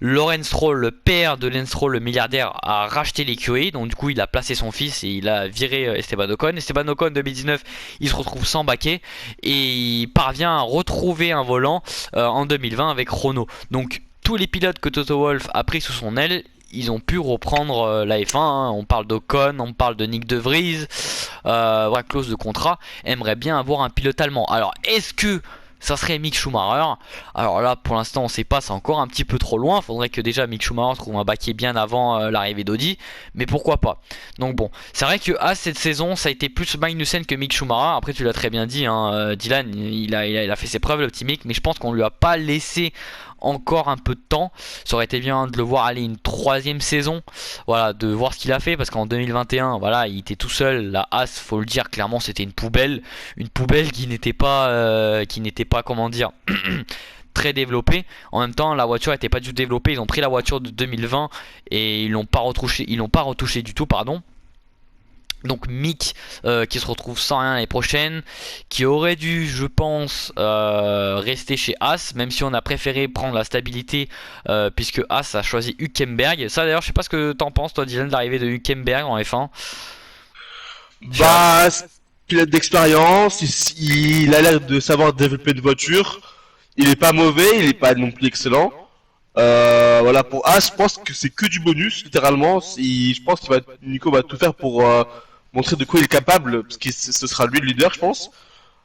Lawrence Stroll, le père de Lance Stroll, le milliardaire, a racheté l'écurie. Donc du coup, il a placé son fils et il a viré Esteban Ocon. Esteban Ocon, 2019, il se retrouve sans baquet et il parvient à retrouver un volant en 2020 avec Renault. Donc tous les pilotes que Toto Wolff a pris sous son aile, ils ont pu reprendre la F1, hein. On parle d'Ocon, on parle de Nick De Vries, voilà, clause de contrat, aimerait bien avoir un pilote allemand. Alors est-ce que ça serait Mick Schumacher? Alors là pour l'instant on sait pas, c'est encore un petit peu trop loin. Faudrait que déjà Mick Schumacher trouve un baquet bien avant l'arrivée d'Audi, mais pourquoi pas. Donc bon, c'est vrai que cette saison ça a été plus Magnussen que Mick Schumacher. Après tu l'as très bien dit, hein, Dylan il a fait ses preuves le petit Mick, mais je pense qu'on lui a pas laissé encore un peu de temps. Ça aurait été bien de le voir aller une troisième saison, voilà, de voir ce qu'il a fait, parce qu'en 2021 voilà, il était tout seul. La Haas, faut le dire clairement, c'était une poubelle qui n'était pas comment dire très développée. En même temps la voiture était pas du tout développée. Ils ont pris la voiture de 2020 et ils l'ont pas retouché du tout, pardon. Donc Mick qui se retrouve sans rien l'année prochaine, qui aurait dû, je pense, rester chez Haas, même si on a préféré prendre la stabilité puisque Haas a choisi Hülkenberg. Ça d'ailleurs, je sais pas ce que t'en penses toi, Dylan, de l'arrivée de Hülkenberg en F1 chez Bah, Haas. pilote d'expérience, il a l'air de savoir développer une voiture. Il est pas mauvais, il est pas non plus excellent. Voilà, pour As, je pense que c'est que du bonus, littéralement. Je pense Nico va tout faire pour montrer de quoi il est capable, parce que ce sera lui le leader, je pense.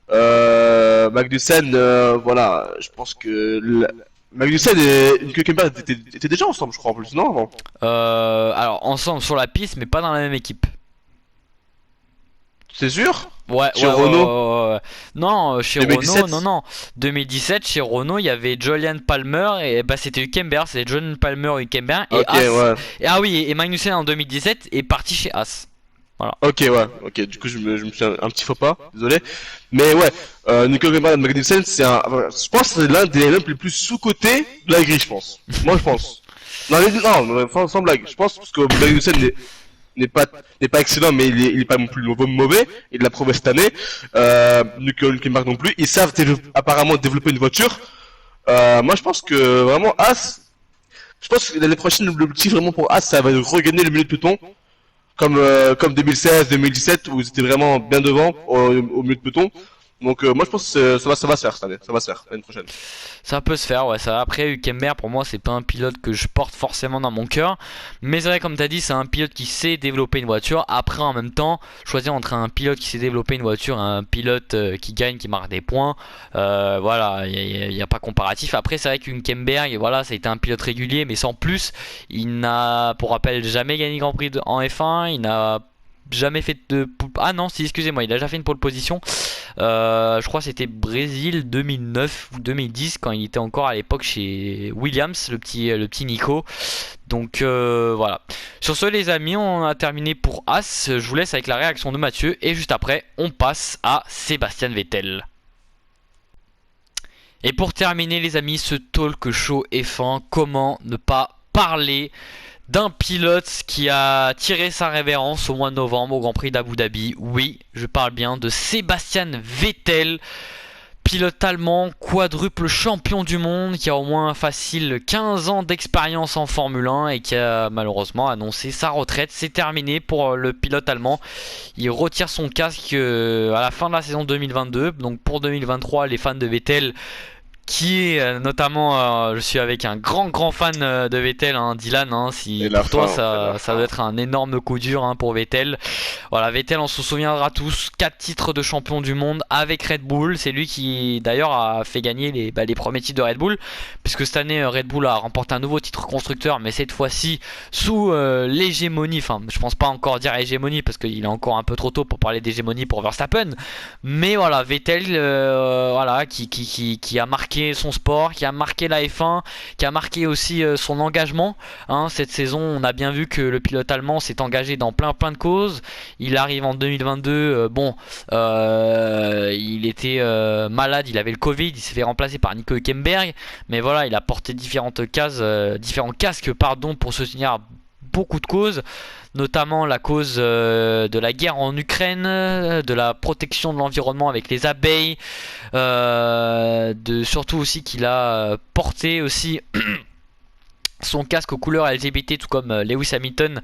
Magnussen, voilà, je pense que Magnussen et Hülkenberg étaient déjà ensemble, je crois, en plus, non? Avant. Alors ensemble sur la piste, mais pas dans la même équipe. C'est sûr? Ouais, Chez Renault, non, chez 2017? Renault, non. 2017, chez Renault, il y avait Julian Palmer et bah c'était Hülkenberg, c'était Julian Palmer, Hülkenberg et Ok, Haas. ouais. Ah oui, et Magnussen en 2017 est parti chez Haas. Voilà. Ok, ouais, ok, du coup je me suis un petit faux pas, désolé. Mais ouais, Nico Hülkenberg et Magnussen, je pense que c'est l'un des hommes les plus sous-cotés de la grille, je pense. Moi je pense. Non, non, sans blague, je pense, parce que Magnussen n'est pas, n'est pas excellent, mais il est pas non plus mauvais, il l'a prouvé cette année. Nico Hülkenberg non plus, ils savent apparemment développer une voiture. Moi je pense que vraiment As, je pense que l'année prochaine, l'objectif vraiment pour As, ça va regagner le milieu de peloton. Comme 2016, 2017 où ils étaient vraiment bien devant au milieu de peloton. Donc moi je pense que ça va se faire cette année, ça va se faire l'année prochaine. Ça peut se faire, ouais. Ça. Après, Hülkenberg, pour moi, c'est pas un pilote que je porte forcément dans mon cœur. Mais c'est vrai, comme t'as dit, c'est un pilote qui sait développer une voiture. Après, en même temps, choisir entre un pilote qui sait développer une voiture et un pilote qui gagne, qui marque des points, voilà, il n'y a pas comparatif. Après, c'est vrai qu'Hülkenberg, voilà, ça a été un pilote régulier, mais sans plus. Il n'a, pour rappel, jamais gagné Grand Prix en F1. Il n'a jamais fait de... Ah non, si, excusez-moi, il a déjà fait une pole position. Je crois que c'était Brésil 2009 ou 2010 quand il était encore à l'époque chez Williams, le petit Nico. Donc voilà. Sur ce les amis, on a terminé pour As. Je vous laisse avec la réaction de Mathieu et juste après on passe à Sébastien Vettel. Et pour terminer les amis, ce talk show F1, comment ne pas parler d'un pilote qui a tiré sa révérence au mois de novembre au Grand Prix d'Abu Dhabi. Oui, je parle bien de Sébastien Vettel, pilote allemand, quadruple champion du monde, qui a au moins facile 15 ans d'expérience en Formule 1 et qui a malheureusement annoncé sa retraite. C'est terminé pour le pilote allemand. Il retire son casque à la fin de la saison 2022. Donc pour 2023, les fans de Vettel qui est notamment, je suis avec un grand fan de Vettel, hein, Dylan, hein, si Et la pour toi fin, la ça doit fin. être un énorme coup dur, hein, pour Vettel. Voilà, Vettel, on se souviendra tous, 4 titres de champion du monde avec Red Bull. C'est lui qui d'ailleurs a fait gagner les premiers titres de Red Bull, puisque cette année Red Bull a remporté un nouveau titre constructeur, mais cette fois-ci sous l'hégémonie, enfin je pense pas encore dire hégémonie parce qu'il est encore un peu trop tôt pour parler d'hégémonie pour Verstappen, mais voilà, Vettel, voilà, qui a marqué son sport, qui a marqué la F1, qui a marqué aussi son engagement, hein. Cette saison, on a bien vu que le pilote allemand s'est engagé dans plein de causes. Il arrive en 2022, il était malade, il avait le Covid, il s'est fait remplacer par Nico Hülkenberg, mais voilà, il a porté différents casques, pardon, pour soutenir beaucoup de causes, notamment la cause de la guerre en Ukraine, de la protection de l'environnement avec les abeilles, surtout aussi qu'il a porté aussi son casque aux couleurs LGBT, tout comme Lewis Hamilton,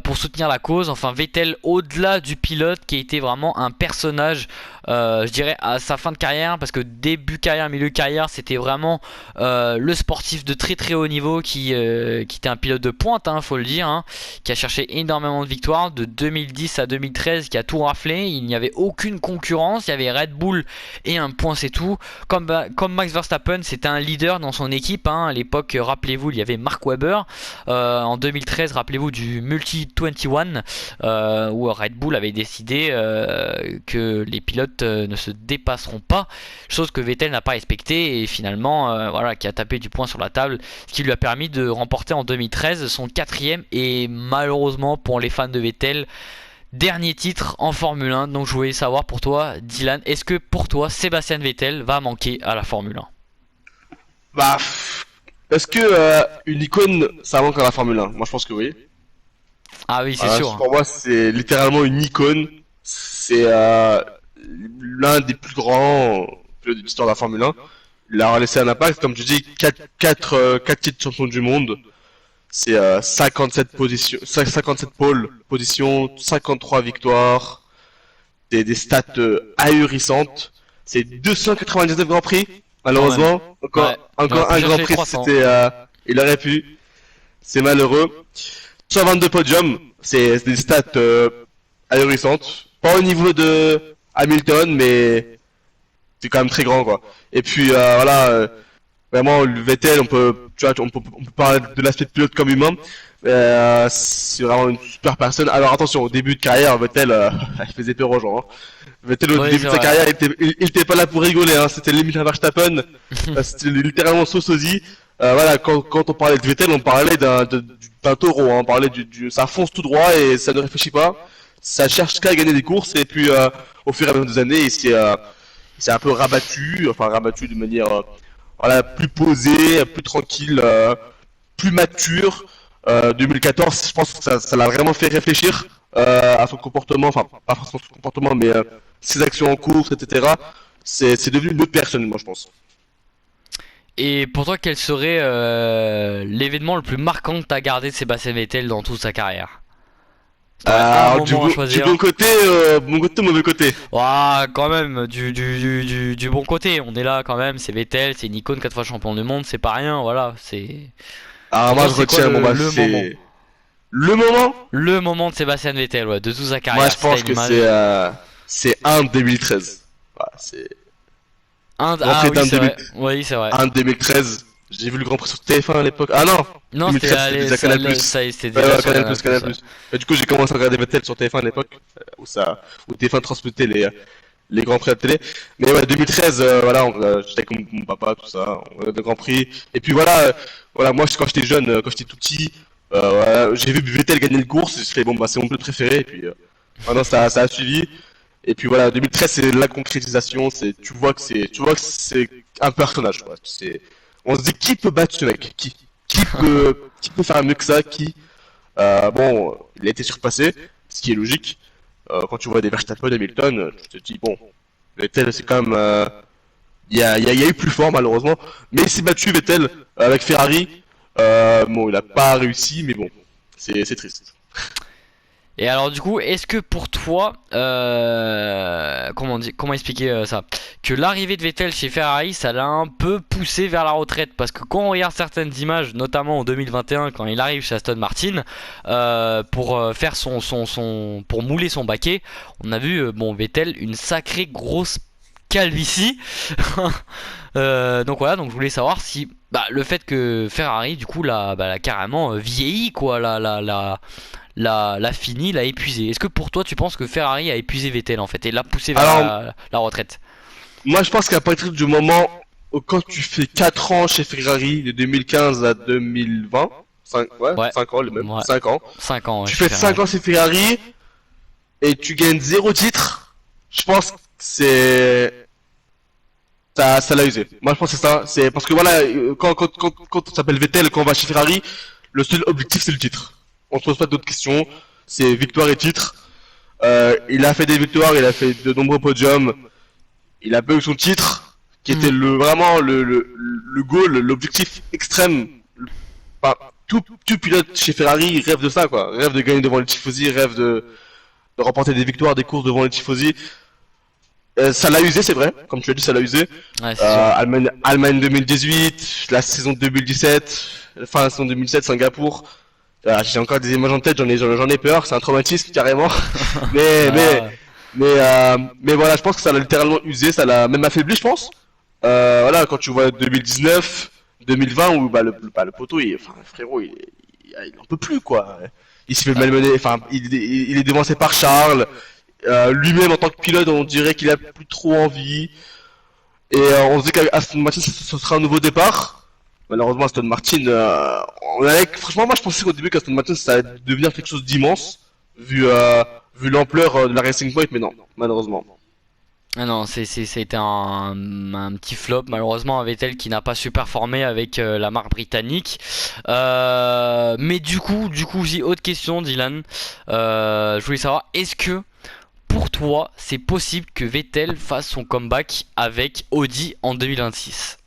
pour soutenir la cause. Enfin, Vettel, au-delà du pilote, qui était vraiment un personnage, je dirais, à sa fin de carrière, parce que début carrière, milieu carrière, c'était vraiment le sportif de très haut niveau qui était un pilote de pointe, hein, faut le dire, hein, qui a cherché énormément de victoires de 2010 à 2013, qui a tout raflé. Il n'y avait aucune concurrence, il y avait Red Bull et un point, c'est tout. Comme Max Verstappen, c'était un leader dans son équipe, hein. À l'époque, rappelez-vous, il y avait Mark Webber. En 2013, rappelez-vous du Multi 21, où Red Bull avait décidé que les pilotes ne se dépasseront pas, chose que Vettel n'a pas respecté, et finalement voilà, qui a tapé du poing sur la table, ce qui lui a permis de remporter en 2013 son 4ème et malheureusement pour les fans de Vettel, dernier titre en Formule 1. Donc je voulais savoir pour toi, Dylan, est-ce que pour toi Sébastien Vettel va manquer à la Formule 1? Bah, est-ce que une icône, ça manque à la Formule 1? Moi, je pense que oui. Ah oui, c'est sûr, hein. Pour moi, c'est littéralement une icône. C'est l'un des plus grands pilotes de l'histoire de la Formule 1. Il a laissé un impact, comme tu dis, 4 titres champions du monde. C'est 57 positions, 57 pôles, positions, 53 victoires. Des stats ahurissantes. C'est 299 Grands Prix. Malheureusement, encore, Ouais, encore un Grand Prix, 300. c'était, il aurait pu. C'est malheureux. 122 podiums, c'est des stats ahurissantes. Pas au niveau de Hamilton, mais c'est quand même très grand, quoi. Et puis voilà, vraiment le Vettel, tu vois, on peut parler de l'aspect pilote comme humain. C'est vraiment une super personne. Alors attention, au début de carrière, Vettel, il faisait peur aux gens, hein. Vettel au Oui, début c'est de sa vrai. carrière, il était pas là pour rigoler, hein. C'était limite un Verstappen. C'était littéralement son sosie. Voilà, quand on parlait de Vettel, on parlait d'un taureau, hein. On parlait ça fonce tout droit et ça ne réfléchit pas. Ça cherche qu'à gagner des courses et puis au fur et à mesure des années, il s'est un peu rabattu de manière voilà, plus posée, plus tranquille, plus mature. 2014, je pense que ça l'a vraiment fait réfléchir à son comportement, enfin pas forcément son comportement, mais ses actions en course, etc. C'est devenu une autre personne, moi je pense. Et pour toi, quel serait l'événement le plus marquant que t'as gardé de Sébastien Vettel dans toute sa carrière? Si t'aurais un Alors, moment à du choisir. bon côté, mauvais côté. Ouah, quand même, du bon côté. On est là quand même, c'est Vettel, c'est une icône 4 fois champion du monde, c'est pas rien, voilà. C'est. Alors Pour moi toi, je c'est quoi retiens, bon bah le moment? c'est le moment. Le moment de Sébastien Vettel, ouais, de toute sa Moi carrière, je si t'as pense une que image. c'est un 2013. Voilà, c'est Grand Ah Prix oui, d'un c'est 2000 vrai. Oui, c'est vrai. un 2013. J'ai vu le Grand Prix sur TF1 à l'époque. Ah non, Non, c'était 2013 c'était déjà Canal+. c'était Ouais, déjà ouais, sur Canal+, Canal+. Canal+. Ouais. Et du coup, j'ai commencé à regarder Vettel sur TF1 à l'époque, où TF1 transmettait les Grands Prix à la télé. Mais ouais, 2013, voilà, j'étais avec mon papa, tout ça, on regardait le Grand Prix. Et puis voilà, voilà, moi, quand j'étais jeune, quand j'étais tout petit, voilà, j'ai vu Vettel gagner le course, j'ai fait, bon, bah, c'est mon pilote préféré, et puis, maintenant, ça a suivi. Et puis voilà, 2013, c'est la concrétisation, tu vois que c'est un personnage, quoi. On se dit, qui peut battre ce mec? Qui peut faire mieux que ça? Bon, il a été surpassé, ce qui est logique. Quand tu vois des Verstappen, Hamilton, tu te dis bon, Vettel c'est quand même, il y a eu plus fort malheureusement, mais il s'est battu Vettel avec Ferrari. Bon, il a pas réussi, mais bon, c'est triste. Et alors du coup, est-ce que pour toi, comment expliquer ça? Que l'arrivée de Vettel chez Ferrari, ça l'a un peu poussé vers la retraite. Parce que quand on regarde certaines images, notamment en 2021, quand il arrive chez Aston Martin, pour faire pour mouler son baquet, on a vu, bon, Vettel, une sacrée grosse calvitie. Donc voilà, donc je voulais savoir si le fait que Ferrari, du coup, l'a carrément vieilli, quoi, l'a fini, l'a épuisé. Est-ce que pour toi tu penses que Ferrari a épuisé Vettel en fait et l'a poussé vers Alors, la retraite? moi je pense qu'à partir du moment où quand tu fais 4 ans chez Ferrari, de 2015 à 2020, 5, ouais, Ouais, 5 ans les mêmes, ouais, 5 ans, 5 ans ouais, tu chez fais Ferrari. 5 ans chez Ferrari et tu gagnes 0 titre, je pense que ça l'a usé. Moi je pense que c'est ça, c'est parce que voilà, quand on s'appelle Vettel, quand on va chez Ferrari, le seul objectif c'est le titre. On se pose pas d'autres questions, c'est victoire et titre. Il a fait des victoires, il a fait de nombreux podiums, il a pas eu son titre, qui était vraiment le goal, l'objectif extrême. Enfin, tout pilote chez Ferrari rêve de ça, quoi. Rêve de gagner devant les tifosi, rêve de remporter des victoires, des courses devant les tifosi. Ça l'a usé, c'est vrai, comme tu l'as dit, ça l'a usé. Ouais, c'est sûr. Allemagne 2018, la saison 2017, fin de la saison 2007, Singapour. J'ai encore des images en tête, j'en ai peur, c'est un traumatisme carrément. mais, mais, Ah, mais voilà, je pense que ça l'a littéralement usé, ça l'a même affaibli, je pense. Voilà, quand tu vois 2019, 2020, où le poteau, enfin, le frérot, il en peut plus, quoi. Il se fait ah, malmener, enfin, il est devancé par Charles. Lui-même, en tant que pilote, on dirait qu'il a plus trop envie. Et on se dit qu'Aston Martin, ce sera un nouveau départ. Malheureusement, Aston Martin, franchement, moi je pensais qu'au début qu'Aston Martin ça allait devenir quelque chose d'immense, vu l'ampleur de la Racing Point, mais non, malheureusement. ah non, ça a été un petit flop malheureusement avec Vettel qui n'a pas su performer avec la marque britannique. Mais du coup, j'ai autre question, Dylan. Je voulais savoir, est-ce que pour toi, c'est possible que Vettel fasse son comeback avec Audi en 2026?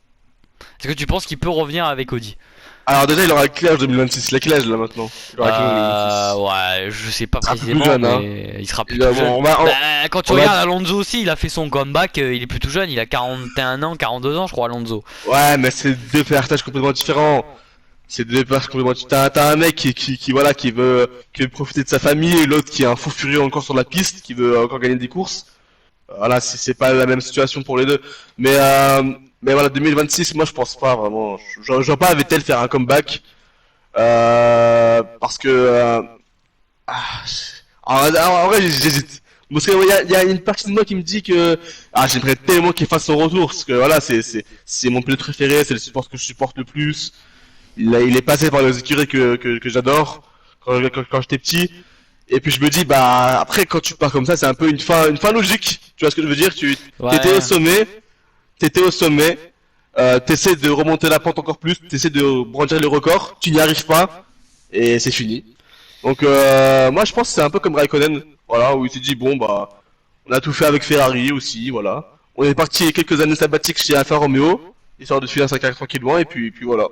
Est-ce que tu penses qu'il peut revenir avec Audi? Alors déjà, il aura quel âge 2026? Il a quel âge là maintenant? Il aura quel âge 2026? Ouais, je sais pas Il sera plus précisément, jeune, hein. mais il sera plus Bon, tout jeune. Quand tu on va- regardes Alonso aussi, il a fait son comeback, il est plus tout jeune, il a 41 ans, 42 ans, je crois, Alonso. Ouais, mais c'est deux partages complètement différents. C'est deux partages complètement différents. T'as un mec voilà, qui veut profiter de sa famille, et l'autre qui est un fou furieux encore sur la piste, qui veut encore gagner des courses. Voilà, c'est pas la même situation pour les deux. Mais voilà, 2026, moi je pense pas vraiment. Je vois pas Vettel faire un comeback. Parce que. Ah, en vrai, j'hésite. Parce qu'il y a une partie de moi qui me dit que. Ah, j'aimerais tellement qu'il fasse son retour. Parce que voilà, c'est mon pilote préféré, c'est le support que je supporte le plus. Il est passé par les écuries que j'adore quand j'étais petit. Et puis je me dis, bah après quand tu pars comme ça, c'est un peu une fin logique. Tu vois ce que je veux dire? T'étais au Ouais. sommet, t'étais au sommet, t'essaies de remonter la pente encore plus, t'essaies de brandir le record, tu n'y arrives pas, et c'est fini. Donc moi je pense que c'est un peu comme Raikkonen, voilà, où il s'est dit bon bah on a tout fait avec Ferrari aussi, voilà. On est parti quelques années sabbatiques chez Alfa Romeo, histoire de suivre sa carrière tranquillement, et puis voilà.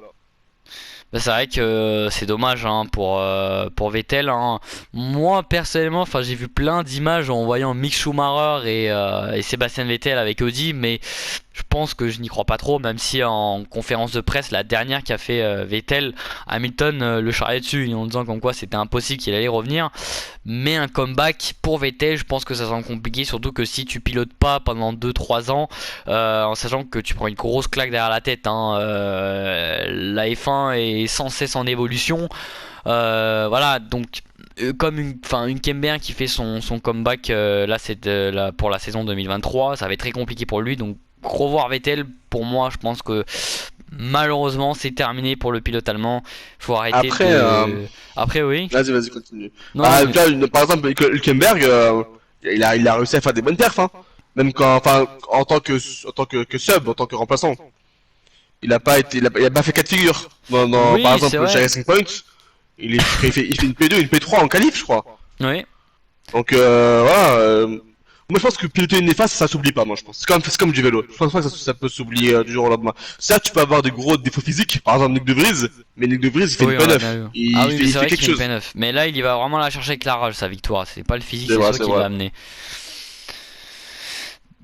C'est vrai que c'est dommage hein, pour Vettel. Hein. Moi personnellement, enfin j'ai vu plein d'images en voyant Mick Schumacher et Sébastien Vettel avec Audi, mais je pense que je n'y crois pas trop, même si en conférence de presse, la dernière qu'a fait Vettel, Hamilton le charriait dessus en disant comme quoi c'était impossible qu'il allait revenir. Mais un comeback pour Vettel, je pense que ça semble compliqué, surtout que si tu pilotes pas pendant 2-3 ans, en sachant que tu prends une grosse claque derrière la tête. Hein, la F1 est sans cesse en évolution. Voilà, donc comme une Kember qui fait son comeback là pour la saison 2023, ça va être très compliqué pour lui. Donc revoir Vettel, pour moi, je pense que malheureusement c'est terminé pour le pilote allemand. Faut arrêter Après, Après oui. vas-y, continue. Non, Bah, mais... tu vois, par exemple, Hülkenberg, il a réussi à faire des bonnes perfs, hein. Même enfin, en tant que sub, en tant que remplaçant. Il a pas fait cas de figure. Par Oui, c'est exemple, chez vrai. Racing Point, il fait une P2, une P3 en qualif, je crois. Oui. Donc, voilà, Moi je pense que piloter une néfaste ça s'oublie pas, moi je pense. C'est comme du vélo. Je pense pas que ça peut s'oublier du jour au lendemain. Certes tu peux avoir des gros défauts physiques, par exemple Nick De Vries, mais Nick De Vries il fait Oui, une on l'a P9. bien vu. Il Ah oui, fait, mais il c'est fait vrai quelque qu'il fait chose. une P9. Mais là, il va vraiment la chercher avec la rage, sa victoire. C'est pas le physique, C'est c'est vrai, sûr c'est qui vrai. l'a amené.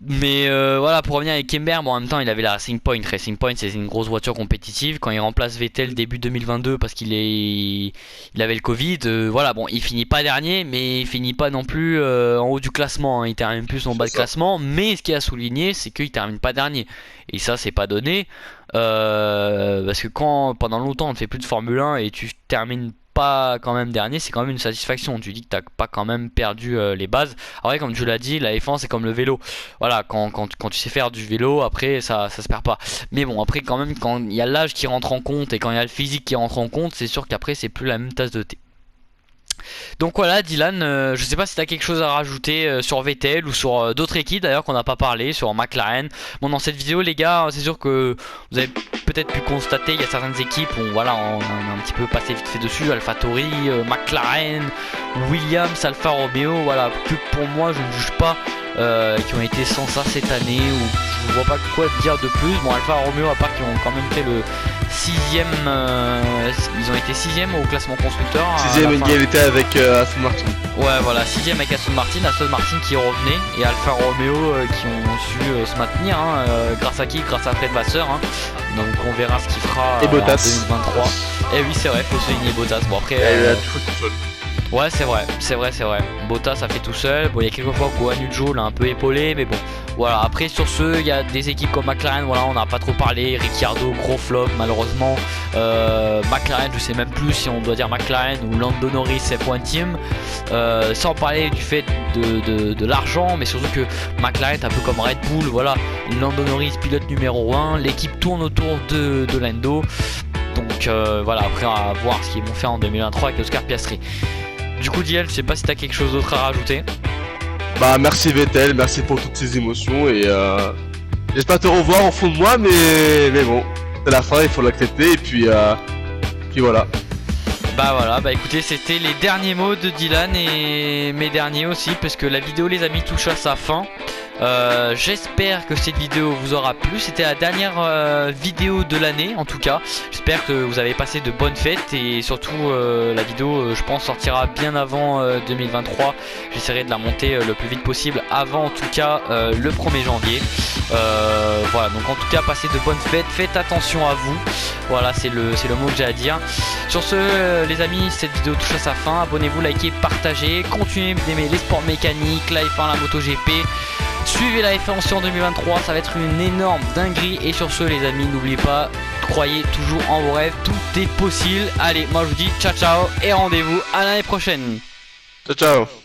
Mais voilà, pour revenir avec Kember, bon, en même temps, il avait la Racing Point. Racing Point, c'est une grosse voiture compétitive. Quand il remplace Vettel début 2022 parce il avait le Covid, voilà, bon, il finit pas dernier, mais il finit pas non plus en haut du classement, hein. Il termine plus en bas de C'est ça. classement. Mais ce qui a souligné, c'est qu'il termine pas dernier. Et ça, c'est pas donné. Parce que quand pendant longtemps, on ne fait plus de Formule 1 et tu termines pas quand même dernier, c'est quand même une satisfaction. Tu dis que t'as pas quand même perdu les bases. Après, comme tu l'as dit, la F1 c'est comme le vélo. Voilà, quand tu sais faire du vélo, après ça se perd pas. Mais bon, après quand même, quand il y a l'âge qui rentre en compte et quand il y a le physique qui rentre en compte, c'est sûr qu'après c'est plus la même tasse de thé. Donc voilà, Dylan, je sais pas si tu as quelque chose à rajouter sur Vettel ou sur d'autres équipes d'ailleurs qu'on n'a pas parlé, sur McLaren. Bon, dans cette vidéo, les gars, c'est sûr que vous avez peut-être pu constater, il y a certaines équipes où voilà, on a un petit peu passé vite fait dessus, AlphaTauri, McLaren, Williams, Alfa Romeo, voilà, que pour moi je ne juge pas qui ont été sans ça cette année, ou je vois pas quoi dire de plus. Bon, Alfa Romeo, à part qu'ils ont quand même fait le 6ème, ils ont été 6ème au classement constructeur. Sixième égalité avec Aston Martin. Ouais, voilà, 6ème avec Aston Martin qui revenait, et Alfa Romeo qui ont su se maintenir, hein, grâce à qui? Grâce à Fred Vasseur, hein. Donc on verra ce qu'il fera Et en Bottas. 2023. Et oui, c'est vrai, faut souligner Bottas. Bon, après. Elle a tout seul. Ouais, c'est vrai. Bottas a fait tout seul. Bon, il y a quelques fois où Anujo l'a un peu épaulé, mais bon. Voilà, après sur ce, il y a des équipes comme McLaren, voilà, on n'a pas trop parlé. Ricciardo, gros flop, malheureusement. McLaren, je sais même plus si on doit dire McLaren ou Lando Norris F1 Team. Sans parler du fait de l'argent, mais surtout que McLaren est un peu comme Red Bull, voilà. Lando Norris, pilote numéro 1. L'équipe tourne autour de Lando. Donc voilà, après on va voir ce qu'ils vont faire en 2023 avec Oscar Piastri. Du coup, Diel, je sais pas si t'as quelque chose d'autre à rajouter. Bah merci Vettel, merci pour toutes ces émotions et j'espère te revoir au fond de moi, mais bon, c'est la fin, il faut l'accepter et puis voilà. Bah voilà, bah écoutez, c'était les derniers mots de Dylan et mes derniers aussi, parce que la vidéo, les amis, touche à sa fin. J'espère que cette vidéo vous aura plu. C'était la dernière vidéo de l'année en tout cas. J'espère que vous avez passé de bonnes fêtes, et surtout la vidéo je pense sortira bien avant 2023. J'essaierai de la monter le plus vite possible, avant en tout cas le 1er janvier. Voilà, donc en tout cas passez de bonnes fêtes, faites attention à vous. Voilà, c'est le mot que j'ai à dire. Sur ce les amis, cette vidéo touche à sa fin. Abonnez-vous, likez, partagez, continuez d'aimer les sports mécaniques, la F1, la MotoGP. Suivez la F1 aussi en 2023, ça va être une énorme dinguerie. Et sur ce les amis, n'oubliez pas, croyez toujours en vos rêves, tout est possible. Allez, moi je vous dis ciao ciao et rendez-vous à l'année prochaine. Ciao ciao.